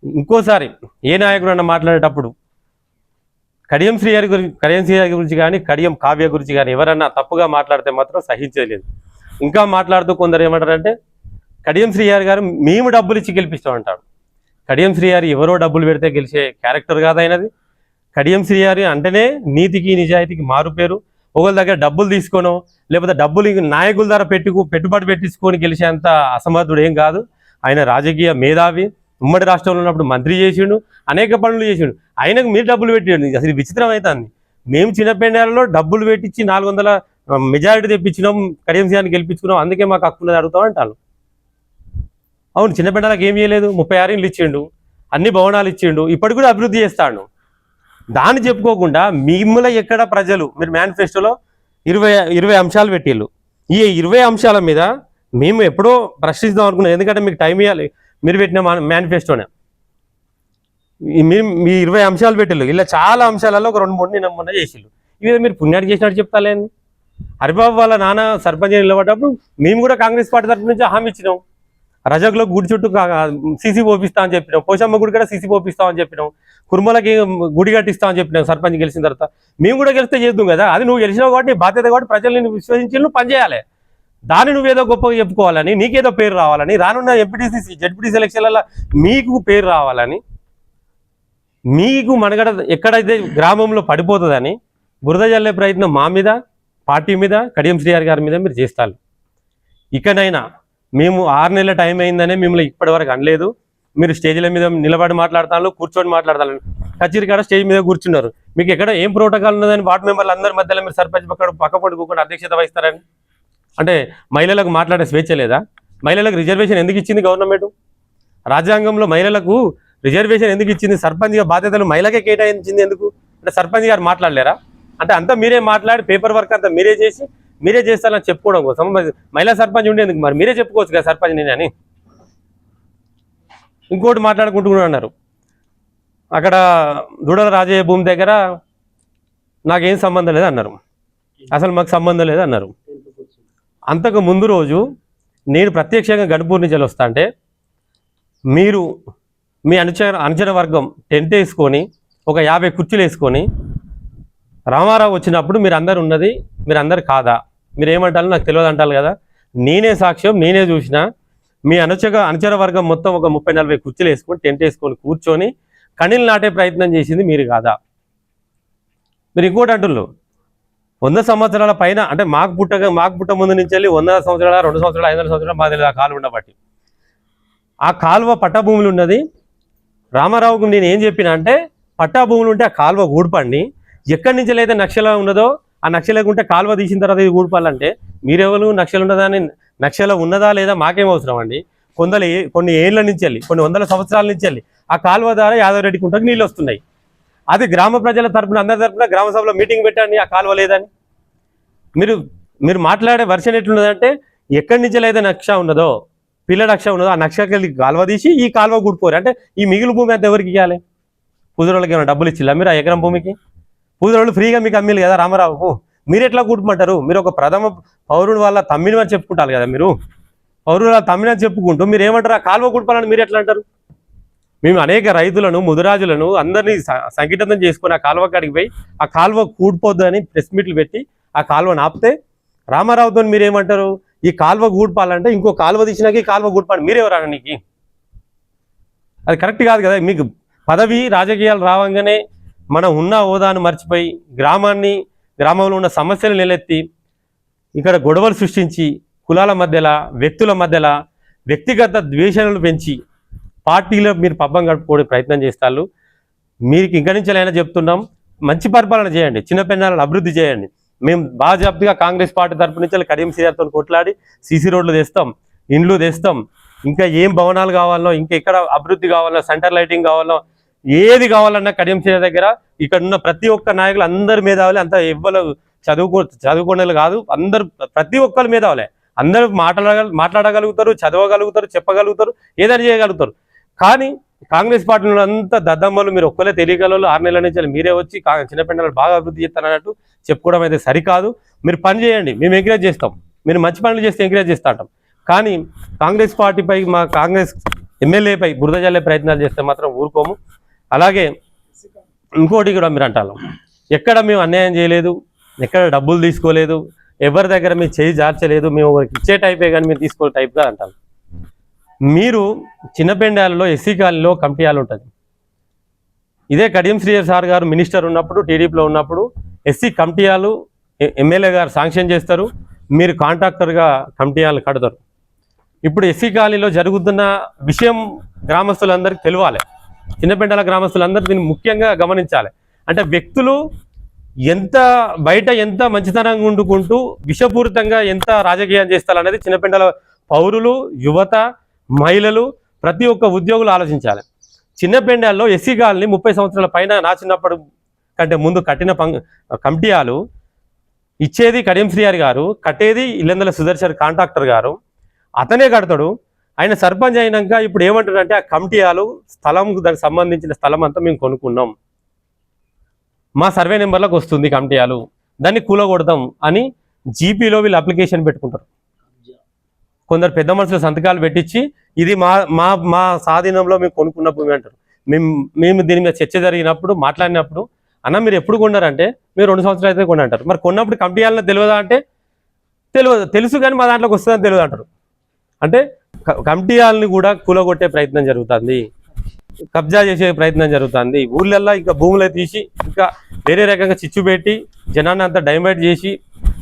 ఇంకోసారి ఏ నాయకుడు అన్న మాట్లాడేటప్పుడు కడియం శ్రీహరి గురించి కానీ కడియం కావ్య గురించి కానీ ఎవరన్నా తప్పుగా మాట్లాడితే మాత్రం సహించలేదు. ఇంకా మాట్లాడుతూ కొందరు ఏమంటారంటే కడియం శ్రీహరి గారు మేము డబ్బులు ఇచ్చి గెలిపిస్తామంటాడు. కడియం శ్రీహరి ఎవరో డబ్బులు పెడితే గెలిచే క్యారెక్టర్ కాదైనది. కడియం శ్రీహరి అంటేనే నీతికి నిజాయితీకి మారు పేరు. ఒకళ్ళ దగ్గర డబ్బులు తీసుకోనో లేకపోతే డబ్బులు నాయకుల ద్వారా పెట్టుబడి పెట్టించుకొని గెలిచేంత అసమర్థుడు ఏం కాదు. ఆయన రాజకీయ మేధావి, ఉమ్మడి రాష్ట్రంలో ఉన్నప్పుడు మంత్రి చేసిండు, అనేక పనులు చేసిండు. ఆయనకు మీరు డబ్బులు పెట్టిండు. అసలు విచిత్రం అవుతుంది. మేము చిన్నపెండాలలో డబ్బులు పెట్టించి 400 మెజారిటీ తెప్పించినాం, కడియం శ్రీహరిని గెలిపించుకున్నాం, అందుకే మాకు హక్కున్నది అడుగుతాం అంటాను. అవును, చిన్నపెండాలకు ఏం చేయలేదు, 36 ఇండ్లు ఇచ్చిండు, అన్ని భవనాలు ఇచ్చిండు, ఇప్పటికి కూడా అభివృద్ధి చేస్తాడు. దాన్ని చెప్పుకోకుండా మిమ్మల్ని ఎక్కడ ప్రజలు మీరు మేనిఫెస్టోలో 20 అంశాలు పెట్టిళ్ళు. ఈ 20 అంశాల మీద మేము ఎప్పుడో ప్రశ్నిద్దాం అనుకున్నాం. ఎందుకంటే మీకు టైం ఇవ్వాలి. మీరు పెట్టిన మేనిఫెస్టోనే మీ 20 అంశాలు పెట్టిళ్ళు. ఇలా చాలా అంశాలలో ఒక 2-3 నిన్న మొన్న చేసిళ్ళు. ఇవి మీరు పుణ్యానికి చేసినట్టు చెప్తాలేండి. హరిబాబు వాళ్ళ నాన్న సర్పంచ్ నిలబడ్డప్పుడు మేము కూడా కాంగ్రెస్ పార్టీ తరఫు నుంచి హామీ ఇచ్చినాం. రజకులో గుడి చుట్టూ సీసీ పోపిస్తా అని చెప్పినాం, పోషమ్మ గుడి కూడా సీసీ పోపిస్తామని చెప్పినాం, కుర్మలకి గుడి కట్టిస్తామని చెప్పినాం. సర్పంచ్ గెలిచిన తర్వాత మేము కూడా గెలిస్తే చేద్దాం కదా. అది నువ్వు గెలిచినావు కాబట్టి నీ బాధ్యత కాబట్టి ప్రజల్ని విశ్వసించి నువ్వు పనిచేయాలి. దాన్ని నువ్వేదో గొప్పగా చెప్పుకోవాలని, నీకేదో పేరు రావాలని, రానున్న ఎంపీటీసీ జెడ్పీటీసీ ఎలక్షన్లలో మీకు పేరు రావాలని, మీకు మనగడ ఎక్కడైతే గ్రామంలో పడిపోతుందని బురద జల్లే ప్రయత్నం మా మీద, పార్టీ మీద, కడియం శ్రీహరి గారి మీద మీరు చేస్తారు. ఇకనైనా మేము 6 నెలల టైం అయిందనే మిమ్మల్ని ఇప్పటివరకు అనలేదు. మీరు స్టేజ్ల మీద నిలబడి మాట్లాడతాను, కూర్చొని మాట్లాడతాను. కచేరీ కాడ స్టేజ్ మీద కూర్చున్నారు. మీకు ఎక్కడ ఏం ప్రోటోకాల్ ఉన్నదని వార్డు మెంబర్లు అందరి మధ్యలో మీరు సర్పంచ్ పక్కపడి కూకుండా అధ్యక్షత వహిస్తారని అంటే మహిళలకు మాట్లాడే స్వేచ్ఛ లేదా? మహిళలకు రిజర్వేషన్ ఎందుకు ఇచ్చింది గవర్నమెంట్? రాజ్యాంగంలో మహిళలకు రిజర్వేషన్ ఎందుకు ఇచ్చింది? సర్పంచ్గా బాధ్యతలు మహిళకే కేటాయించింది ఎందుకు? అంటే సర్పంచ్ గారు మాట్లాడలేరా? అంటే అంతా మీరే మాట్లాడి పేపర్ వర్క్ అంతా మీరే చేసి మీరే చేస్తారని చెప్పుకోవడం కోసం మహిళా సర్పంచ్ ఉండేందుకు మరి మీరే చెప్పుకోవచ్చు కదా సర్పంచ్ నేను అని. ఇంకోటి మాట్లాడుకుంటూ అన్నారు, అక్కడ దూడల రాజయ్య భూమి దగ్గర నాకేం సంబంధం లేదు అన్నారు. అసలు మాకు సంబంధం లేదు అన్నారు. అంతకు ముందు రోజు నేను ప్రత్యక్షంగా గణపూర్ నుంచి వస్తా అంటే మీరు మీ అనుచర వర్గం టెంట్ వేసుకొని ఒక 50 కుర్చీలు వేసుకొని రామారావు వచ్చినప్పుడు మీరు అందరు ఉన్నది మీరు అందరు కాదా? మీరు ఏమంటారు నాకు తెలియదు అంటారు కదా. నేనే సాక్ష్యం, నేనే చూసిన. మీ అనుచర వర్గం మొత్తం ఒక 30-40 కుర్చీలు వేసుకొని టెంట్ వేసుకొని కూర్చొని కణిలు నాటే ప్రయత్నం చేసింది మీరు కాదా? మీరు ఇంకోటి అంటున్నారు 100 సంవత్సరాల పైన అంటే మాకు పుట్ట ముందు నుంచి వెళ్ళి 100 సంవత్సరాల 200 సంవత్సరాల 500 సంవత్సరాల మాది ఆ కాలువ ఉండబట్టి ఆ కాలువ పట్టభూములు ఉన్నది. రామారావుకు నేను ఏం చెప్పిన అంటే పట్టా భూములు ఉంటే ఆ కాలువ ఊడ్పండి, ఎక్కడి నుంచి అయితే నక్షల ఉన్నదో ఆ నక్షల ఉంటే కాలువ తీసిన తర్వాత ఇది ఊడ్పాలంటే మీరెవరు నక్షలు ఉన్నదాన్ని నక్షల ఉన్నదా లేదా మాకేం అవసరం అండి? కొన్ని ఏళ్ళ నుంచి వెళ్ళి కొన్ని 100 సంవత్సరాల నుంచి వెళ్ళి ఆ కాలువ ద్వారా యాదవరెడ్డి కుంటకు నీళ్ళు వస్తున్నాయి. అది గ్రామ ప్రజల తరపున అందరి తరపున గ్రామ సభలో మీటింగ్ పెట్టండి ఆ కాలువ లేదని. మీరు మాట్లాడే వర్షన్ ఎట్లున్నదంటే ఎక్కడి నుంచి అయితే నక్ష ఉన్నదో పిల్ల నక్ష ఉన్నదో ఆ నక్షకి కాలువ తీసి ఈ కాలువ కూడిపోరు అంటే ఈ మిగులు భూమి అంతా ఎవరికి ఇవ్వాలి? పూజరోళ్ళకి ఏమైనా డబ్బులు ఇచ్చిల్లా మీరు ఆ ఎకరం భూమికి? పూజరోళ్ళు ఫ్రీగా మీకు అమ్మిలు కదా రామారావుకు, మీరు ఎట్లా కూడమంటారు? మీరు ఒక ప్రథమ పౌరుడు వాళ్ళ తమ్మిని అని చెప్పుకుంటారు కదా, మీరు పౌరుడు వాళ్ళ తమ్మిని అని చెప్పుకుంటూ మీరు ఏమంటారు? ఆ కాలువ కూడపాలని మీరు ఎట్లా అంటారు? మేము అనేక రైతులను ముదురాజులను అందరినీ సంఘటితం చేసుకొని ఆ కాలువ కాడికి పోయి ఆ కాలువ కూడిపోద్దు అని ప్రెస్ మీట్లు పెట్టి ఆ కాలువను ఆపితే రామారావుతో మీరేమంటారు? ఈ కాలువ కూడిపాలంటే ఇంకో కాలువ తీసినాక ఈ కాలువ కూడిపాలి మీరెవరా నీకు? అది కరెక్ట్ కాదు కదా. మీకు పదవి రాజకీయాలు రావంగానే మనం ఉన్న హోదాను మర్చిపోయి గ్రామంలో ఉన్న సమస్యలు నిలెత్తి ఇక్కడ గొడవలు సృష్టించి కులాల మధ్యలో వ్యక్తుల మధ్యలో వ్యక్తిగత ద్వేషాలను పెంచి పార్టీలో మీరు పబ్బం గడుపుకోవడే ప్రయత్నం చేస్తారు. మీకు ఇంక నుంచి అయినా చెప్తున్నాం, మంచి పరిపాలన చేయండి, చిన్న పెన్నాలను అభివృద్ధి చేయండి. మేము బాజాప్తిగా కాంగ్రెస్ పార్టీ తరపు నుంచి కడియం శ్రీఆర్తో కొట్లాడి సీసీ రోడ్లు తెస్తాం, ఇండ్లు తెస్తాం, ఇంకా ఏం భవనాలు కావాలనో ఇంకా ఎక్కడ అభివృద్ధి కావాలనో సెంటర్ లైటింగ్ కావాలనో ఏది కావాలన్నా కడియం శ్రీఆర్ దగ్గర ఇక్కడ ఉన్న ప్రతి ఒక్క నాయకులు అందరి మేధావులే. అంత ఎవ్వరు చదువుకునే కాదు, అందరు ప్రతి ఒక్కరి మేధావులే. అందరూ మాట్లాడగలుగుతారు, చదవగలుగుతారు, చెప్పగలుగుతారు, ఏదైనా చేయగలుగుతారు. కానీ కాంగ్రెస్ పార్టీలో అంతా దద్దమ్మలు మీరు ఒక్కలే తెలియగలరు. 6 నెలల నుంచి మీరే వచ్చి చిన్నపిల్లలు బాగా అభివృద్ధి చేస్తారన్నట్టు చెప్పుకోవడం అయితే సరికాదు. మీరు పని చేయండి, మేము ఎంకరేజ్ చేస్తాం, మీరు మంచి పనులు చేస్తే ఎంకరేజ్ చేస్తాం. కానీ కాంగ్రెస్ పార్టీపై మా కాంగ్రెస్ ఎమ్మెల్యేపై బురద జల్లే ప్రయత్నాలు చేస్తే మాత్రం ఊరుకోము. అలాగే ఇంకోటి కూడా మీరు అంటారు, ఎక్కడ మేము అన్యాయం చేయలేదు, ఎక్కడ డబ్బులు తీసుకోలేదు, ఎవరి దగ్గర మీరు చేయి జార్చలేదు, మేము ఒకరికి ఇచ్చే టైపే కానీ మీరు తీసుకోలే టైప్గా అంటారు. మీరు చిన్నపెండాలలో ఎస్సీ కాలనీలో కమిటీ హాల్ ఉంటుంది. ఇదే కడియం శ్రీఆర్ సార్ గారు మినిస్టర్ ఉన్నప్పుడు టీడీపీలో ఉన్నప్పుడు ఎస్సీ కమిటీ హాల్ ఎమ్మెల్యే గారు శాంక్షన్ చేస్తారు, మీరు కాంట్రాక్టర్గా కమిటీ హాల్ కడతారు. ఇప్పుడు ఎస్సీ కాలనీలో జరుగుతున్న విషయం గ్రామస్తులందరికీ తెలియాలి, చిన్నపెండాల గ్రామస్తులందరూ దీన్ని ముఖ్యంగా గమనించాలి. అంటే వ్యక్తులు బయట ఎంత మంచితనంగా ఉండుకుంటూ విషపూరితంగా ఎంత రాజకీయం చేస్తారనేది చిన్నపెండాల పౌరులు, యువత, మహిళలు, ప్రతి ఒక్క ఉద్యోగులు ఆలోచించాలి. చిన్నపెండాల్లో ఎస్సీ కాలనీ 30 సంవత్సరాల పైన నా చిన్నప్పటి కంటే ముందు కట్టిన కమిటీ హాలు ఇచ్చేది కడియం శ్రీఆర్ గారు, కట్టేది ఇల్లందల సుదర్శన్ కాంట్రాక్టర్ గారు, అతనే కడతాడు. ఆయన సర్పంచ్ అయినాక ఇప్పుడు ఏమంటాడంటే ఆ కమిటీ హాలు స్థలం, దానికి సంబంధించిన స్థలం అంతా మేము కొనుక్కున్నాం, మా సర్వే నెంబర్లకు వస్తుంది కమిటీ హాలు, దాన్ని కూలగొడదాం అని జీపీలో వీళ్ళు అప్లికేషన్ పెట్టుకుంటారు. కొందరు పెద్ద మనుషులు సంతకాలు పెట్టించి ఇది మా స్వాధీనంలో మేము కొనుక్కున్న భూమి అంటారు. మేము దీని మీద చర్చ జరిగినప్పుడు మాట్లాడినప్పుడు అన్న మీరు ఎప్పుడు కొన్నారంటే మీరు 2 సంవత్సరాలు అయితే కొని అంటారు. మరి కొన్నప్పుడు కమిటీ హాల్లో తెలియదా అంటే తెలుసు కానీ మా దాంట్లోకి వస్తుందని తెలియదు అంటారు. అంటే కమిటీ హాల్ని కూడా కూలగొట్టే ప్రయత్నం జరుగుతుంది, కబ్జా చేసే ప్రయత్నం జరుగుతుంది. ఊళ్ళల్లో ఇంకా భూములు తీసి ఇంకా వేరే రకంగా చిచ్చు పెట్టి జనాన్ని అంతా డైవర్ట్ చేసి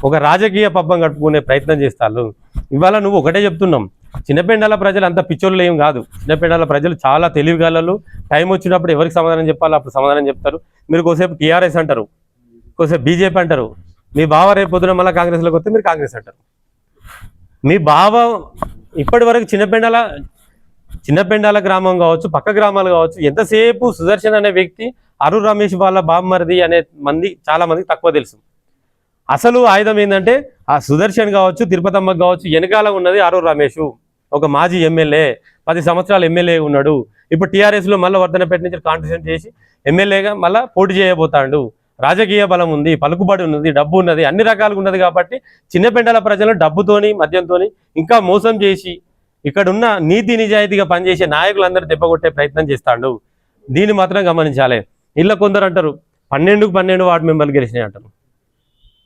ఒక రాజకీయ పబ్బం గడుపుకునే ప్రయత్నం చేస్తారు. ఇవాళ నువ్వు ఒకటే చెప్తున్నాం, చిన్నపెండాల ప్రజలు అంత పిచ్చోళ్ళు ఏం కాదు. చిన్నపెండాల ప్రజలు చాలా తెలివిగలలు. టైం వచ్చినప్పుడు ఎవరికి సమాధానం చెప్పాలో అప్పుడు సమాధానం చెప్తారు. మీరు కోసేపు టీఆర్ఎస్ అంటారు, కోసేపు బీజేపీ అంటారు. మీ బావ రేపు పొద్దున మళ్ళీ కాంగ్రెస్లోకి వస్తే మీరు కాంగ్రెస్ అంటారు. మీ బావ ఇప్పటి వరకు చిన్నపెండాల గ్రామం కావచ్చు, పక్క గ్రామాలు కావచ్చు, ఎంతసేపు సుదర్శన్ అనే వ్యక్తి అరుణ్ రమేష్ వాళ్ళ బామ్మరిది అనే చాలా మందికి తక్కువ తెలుసు. అసలు ఆయుధం ఏంటంటే ఆ సుదర్శన్ కావచ్చు, తిరుపతమ్మకు కావచ్చు, వెనకాల ఉన్నది అరుణ్ రమేష్, ఒక మాజీ ఎమ్మెల్యే, 10 సంవత్సరాలు ఎమ్మెల్యే ఉన్నాడు. ఇప్పుడు టీఆర్ఎస్లో మళ్ళీ వర్ధనపేట నుంచి కాంటెస్ట్ చేసి ఎమ్మెల్యేగా మళ్ళీ పోటీ చేయబోతాడు. రాజకీయ బలం ఉంది, పలుకుబడి ఉన్నది, డబ్బు ఉన్నది, అన్ని రకాలుగా ఉన్నది. కాబట్టి చిన్నపెండాల ప్రజలను డబ్బుతోని మద్యంతోని ఇంకా మోసం చేసి ఇక్కడున్న నీతి నిజాయితీగా పనిచేసే నాయకులందరూ దెబ్బకొట్టే ప్రయత్నం చేస్తాడు. దీన్ని మాత్రం గమనించాలి. ఇలా కొందరు అంటారు 12కు 12 వార్డు మెంబర్లు గెలిచినాయి అంటారు.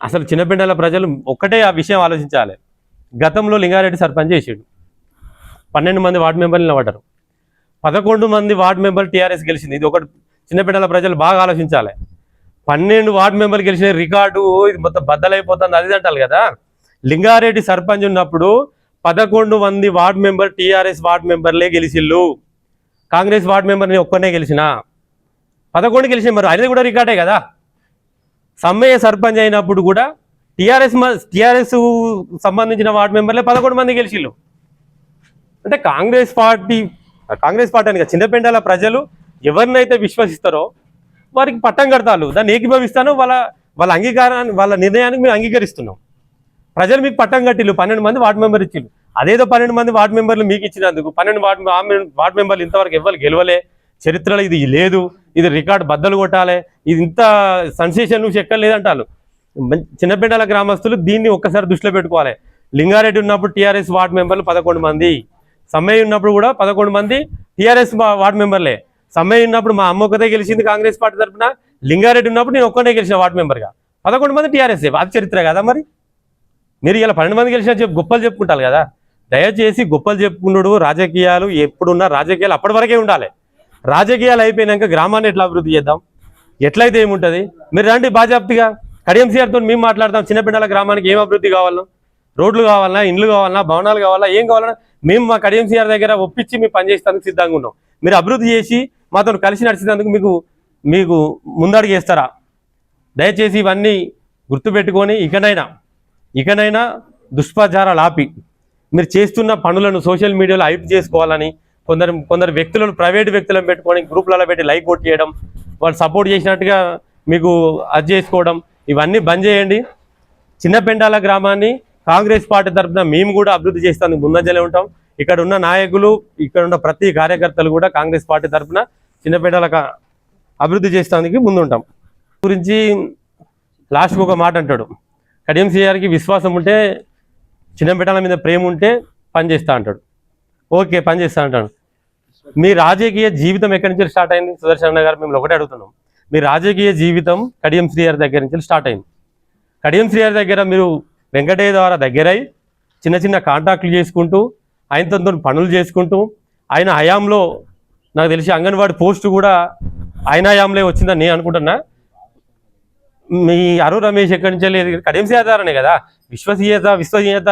అసలు చిన్నపెండాల ప్రజలు ఒక్కటే ఆ విషయం ఆలోచించాలి. గతంలో లింగారెడ్డి సర్పంచ్ చేసాడు, 12 మంది వార్డు మెంబర్లు నిలబడ్డారు, 11 మంది వార్డు మెంబర్లు టీఆర్ఎస్ గెలిచింది. ఇది ఒకటి చిన్నపిల్లల ప్రజలు బాగా ఆలోచించాలి. 12 వార్డు మెంబర్లు గెలిచిన రికార్డు ఇది మొత్తం బద్దలైపోతుంది అది అంటారు కదా. లింగారెడ్డి సర్పంచ్ ఉన్నప్పుడు 11 మంది వార్డు మెంబర్ టీఆర్ఎస్ వార్డు మెంబర్లే గెలిచిళ్ళు, కాంగ్రెస్ వార్డు మెంబర్ని ఒక్కనే గెలిచిన 11 గెలిచిన. మరి అనేది కూడా రికార్డే కదా. సమ్మయ్య సర్పంచ్ అయినప్పుడు కూడా టీఆర్ఎస్ సంబంధించిన వార్డు మెంబర్లే 11 మంది గెలిచిళ్ళు. అంటే కాంగ్రెస్ పార్టీ అని చిన్నపెండాల ప్రజలు ఎవరినైతే విశ్వసిస్తారో వారికి పట్టం కడతారు, దాన్ని ఏకీభవిస్తాను, వాళ్ళ అంగీకారాన్ని వాళ్ళ నిర్ణయానికి మేము అంగీకరిస్తున్నాం. ప్రజలు మీకు పట్టం కట్టిల్లు, 12 మంది వార్డు మెంబర్ ఇచ్చిళ్ళు. అదేదో 12 మంది వార్డు మెంబర్లు మీకు ఇచ్చినందుకు 12 వార్డు మెంబర్లు ఇంతవరకు ఎవరు గెలవలే, చరిత్రలో ఇది లేదు, ఇది రికార్డు బద్దలు కొట్టాలి, ఇది ఇంత సెన్సేషన్ నువ్వు ఎక్కర్లేదంటారు. చిన్నపెండాల గ్రామస్తులు దీన్ని ఒక్కసారి దృష్టిలో పెట్టుకోవాలి. లింగారెడ్డి ఉన్నప్పుడు టీఆర్ఎస్ వార్డు మెంబర్లు 11 మంది, సమ్మయ్య ఉన్నప్పుడు కూడా 11 మంది టీఆర్ఎస్ వార్డు మెంబర్లే. సమ్మయ్య ఉన్నప్పుడు మా అమ్మ ఒకటే గెలిచింది కాంగ్రెస్ పార్టీ తరఫున, లింగారెడ్డి ఉన్నప్పుడు నేను ఒక్కనే గెలిచిన వార్డు మెంబర్గా, 11 మంది టీఆర్ఎస్. అది చరిత్ర కదా. మరి మీరు ఇలా 12 మంది గెలిచిన గొప్పలు చెప్పుకుంటారు కదా. దయచేసి గొప్పలు చెప్పుకున్నాడు రాజకీయాలు ఎప్పుడున్నా రాజకీయాలు అప్పటి వరకే ఉండాలి. రాజకీయాలు అయిపోయినాక గ్రామాన్ని ఎట్లా అభివృద్ధి చేద్దాం, ఎట్లయితే ఏముంటుంది. మీరు రండి బాజాప్తిగా కడియం సీఆర్తో మేము మాట్లాడతాం. చిన్నపెండాల గ్రామానికి ఏం అభివృద్ధి కావాలన్నా, రోడ్లు కావాలన్నా, ఇండ్లు కావాలన్నా, భవనాలు కావాలన్నా, ఏం కావాలన్నా మేము మా కడియం సీఆర్ దగ్గర ఒప్పించి మేము పనిచేస్తానికి సిద్ధంగా ఉన్నాం. మీరు అభివృద్ధి చేసి మాతో కలిసి నడిచేందుకు మీకు ముందడుగు వేస్తారా? దయచేసి ఇవన్నీ గుర్తుపెట్టుకొని ఇకనైనా దుష్ప్రచారాలు ఆపి మీరు చేస్తున్న పనులను సోషల్ మీడియాలో హైప్ చేసుకోవాలని కొందరు వ్యక్తులను ప్రైవేట్ వ్యక్తులను పెట్టుకొని గ్రూపులలో పెట్టి లైక్ కొట్టి చేయడం, వాళ్ళు సపోర్ట్ చేసినట్టుగా మీకు అది చేసుకోవడం, ఇవన్నీ బంద్ చేయండి. చిన్నపెండాల గ్రామాన్ని కాంగ్రెస్ పార్టీ తరఫున మేము కూడా అభివృద్ధి చేస్తానికి ముందంజలే ఉంటాం. ఇక్కడ ఉన్న నాయకులు, ఇక్కడ ఉన్న ప్రతి కార్యకర్తలు కూడా కాంగ్రెస్ పార్టీ తరఫున చిన్నపెండాలకు అభివృద్ధి చేస్తానికి ముందుంటాం. గురించి లాస్ట్కి ఒక మాట అంటాడు, కడియం సీఆర్కి విశ్వాసం ఉంటే, చిన్నపెండాల మీద ప్రేమ ఉంటే పనిచేస్తా అంటాడు. ఓకే, పనిచేస్తా అంటాడు. మీ రాజకీయ జీవితం ఎక్కడి నుంచి స్టార్ట్ అయింది? సుదర్శన్ గారు మేము ఒకటే అడుగుతున్నాం. మీ రాజకీయ జీవితం కడియం శ్రీహరి దగ్గర నుంచి స్టార్ట్ అయింది. కడియం శ్రీహరి దగ్గర మీరు వెంకటయ్య ద్వారా దగ్గరై చిన్న చిన్న కాంటాక్ట్లు చేసుకుంటూ ఆయనతో పనులు చేసుకుంటూ, ఆయన హయాంలో నాకు తెలిసి అంగన్వాడీ పోస్టు కూడా ఆయన హయాంలో వచ్చిందని నేను అనుకుంటున్నా. మీ అరు రమేష్ ఎక్కడి నుంచి లేదు, కడియం శ్రీహరి ద్వారానే కదా. విశ్వసనీయత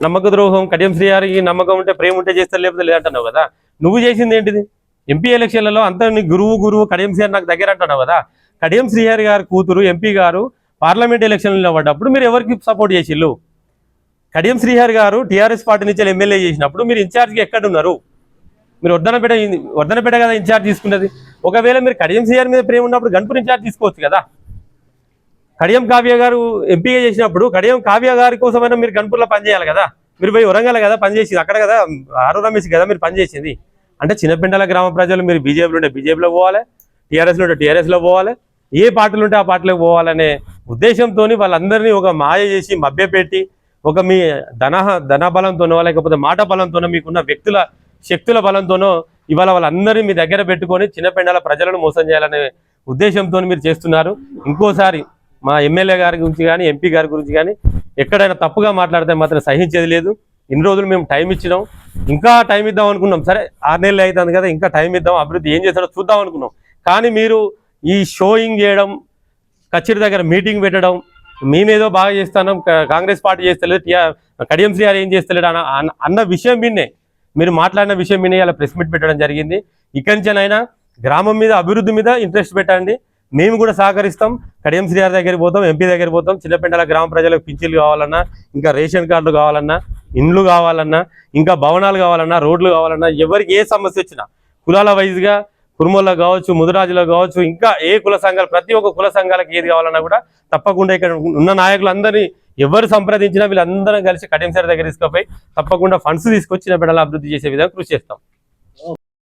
నమ్మక ద్రోహం, కడియం శ్రీహరికి నమ్మకం ఉంటే ప్రేమ ఉంటే చేస్తారు, లేకపోతే లేదంటున్నావు కదా. నువ్వు చేసింది ఏంటిది? ఎంపీ ఎలక్షన్లలో అంతా నీ గురువు కడియం శ్రీహరి నాకు దగ్గర అంటున్నావు కదా. కడియం శ్రీహరి గారు కూతురు ఎంపీ గారు పార్లమెంట్ ఎలక్షన్లో నిలబడ్డప్పుడు మీరు ఎవరికి సపోర్ట్ చేసిళ్ళు? కడియం శ్రీహరి గారు టీఆర్ఎస్ పార్టీ నుంచి ఎమ్మెల్యే చేసినప్పుడు మీరు ఇన్ఛార్జ్గా ఎక్కడున్నారు? మీరు వర్ధనపేట కదా ఇన్ఛార్జ్ తీసుకున్నది. ఒకవేళ మీరు కడియం శ్రీహరి మీద ప్రేమ ఉన్నప్పుడు గన్పూర్ ఇన్ఛార్జ్ తీసుకోవచ్చు కదా. కడియం కావ్య గారు ఎంపీగా చేసినప్పుడు కడియం కావ్య గారి కోసమైనా మీరు గన్పూర్లో పనిచేయాలి కదా. మీరు పోయి వరంగల్ కదా పనిచేసింది, అక్కడ కదా ఆరు రమేష్ కదా మీరు పనిచేసింది. అంటే చిన్నపెండాల గ్రామ ప్రజలు మీరు బీజేపీలో ఉంటే బీజేపీలో పోవాలి, టీఆర్ఎస్లో ఉంటే టీఆర్ఎస్లో పోవాలి, ఏ పార్టీలు ఉంటే ఆ పార్టీలోకి పోవాలనే ఉద్దేశంతో వాళ్ళందరినీ ఒక మాయ చేసి మభ్యపెట్టి ఒక మీ ధన బలంతోనో లేకపోతే మాట బలంతోనో మీకున్న వ్యక్తుల శక్తుల బలంతోనో ఇవాళ వాళ్ళందరినీ మీ దగ్గర పెట్టుకొని చిన్నపెండాల ప్రజలను మోసం చేయాలనే ఉద్దేశంతో మీరు చేస్తున్నారు. ఇంకోసారి మా ఎమ్మెల్యే గారి గురించి కానీ ఎంపీ గారి గురించి కానీ ఎక్కడైనా తప్పుగా మాట్లాడితే మాత్రం సహించేది లేదు. ఇన్ని రోజులు మేము టైం ఇచ్చినాం, ఇంకా టైం ఇద్దాం అనుకున్నాం. సరే 6 నెలలు అవుతుంది కదా, ఇంకా టైం ఇద్దాం, అభివృద్ధి ఏం చేస్తాడో చూద్దాం అనుకున్నాం. కానీ మీరు ఈ షోయింగ్ చేయడం, కచేరీ దగ్గర మీటింగ్ పెట్టడం, మేమేదో బాగా చేస్తున్నాం, కాంగ్రెస్ పార్టీ చేస్తలేదు, కడియం శ్రీహరి ఏం చేస్తలేడు అన్న విషయం విన్నే మీరు మాట్లాడిన విషయం వినే అలా ప్రెస్ మీట్ పెట్టడం జరిగింది. ఇక్కడి నుంచైనా గ్రామం మీద అభివృద్ధి మీద ఇంట్రెస్ట్ పెట్టండి, మేము కూడా సహకరిస్తాం. కడియం శ్రీహరి దగ్గరికి పోతాం, ఎంపీ దగ్గరికి పోతాం. చిన్నపెండాల గ్రామ ప్రజలకు పింఛన్లు కావాలన్నా, ఇంకా రేషన్ కార్డులు కావాలన్నా, ఇండ్లు కావాలన్నా, ఇంకా భవనాలు కావాలన్నా, రోడ్లు కావాలన్నా, ఎవరికి ఏ సమస్య వచ్చినా కులాల వైజ్గా కురుమల్లో కావచ్చు, ముదిరాజులో కావచ్చు, ఇంకా ఏ కుల సంఘాలు ప్రతి ఒక్క కుల సంఘాలకు ఏది కావాలన్నా కూడా తప్పకుండా ఇక్కడ ఉన్న నాయకులందరినీ ఎవరు సంప్రదించినా వీళ్ళందరం కలిసి కడియం శ్రీహరి దగ్గర తీసుకుపోయి తప్పకుండా ఫండ్స్ తీసుకొచ్చి చిన్నపెండాల అభివృద్ధి చేసే విధంగా కృషి చేస్తాం.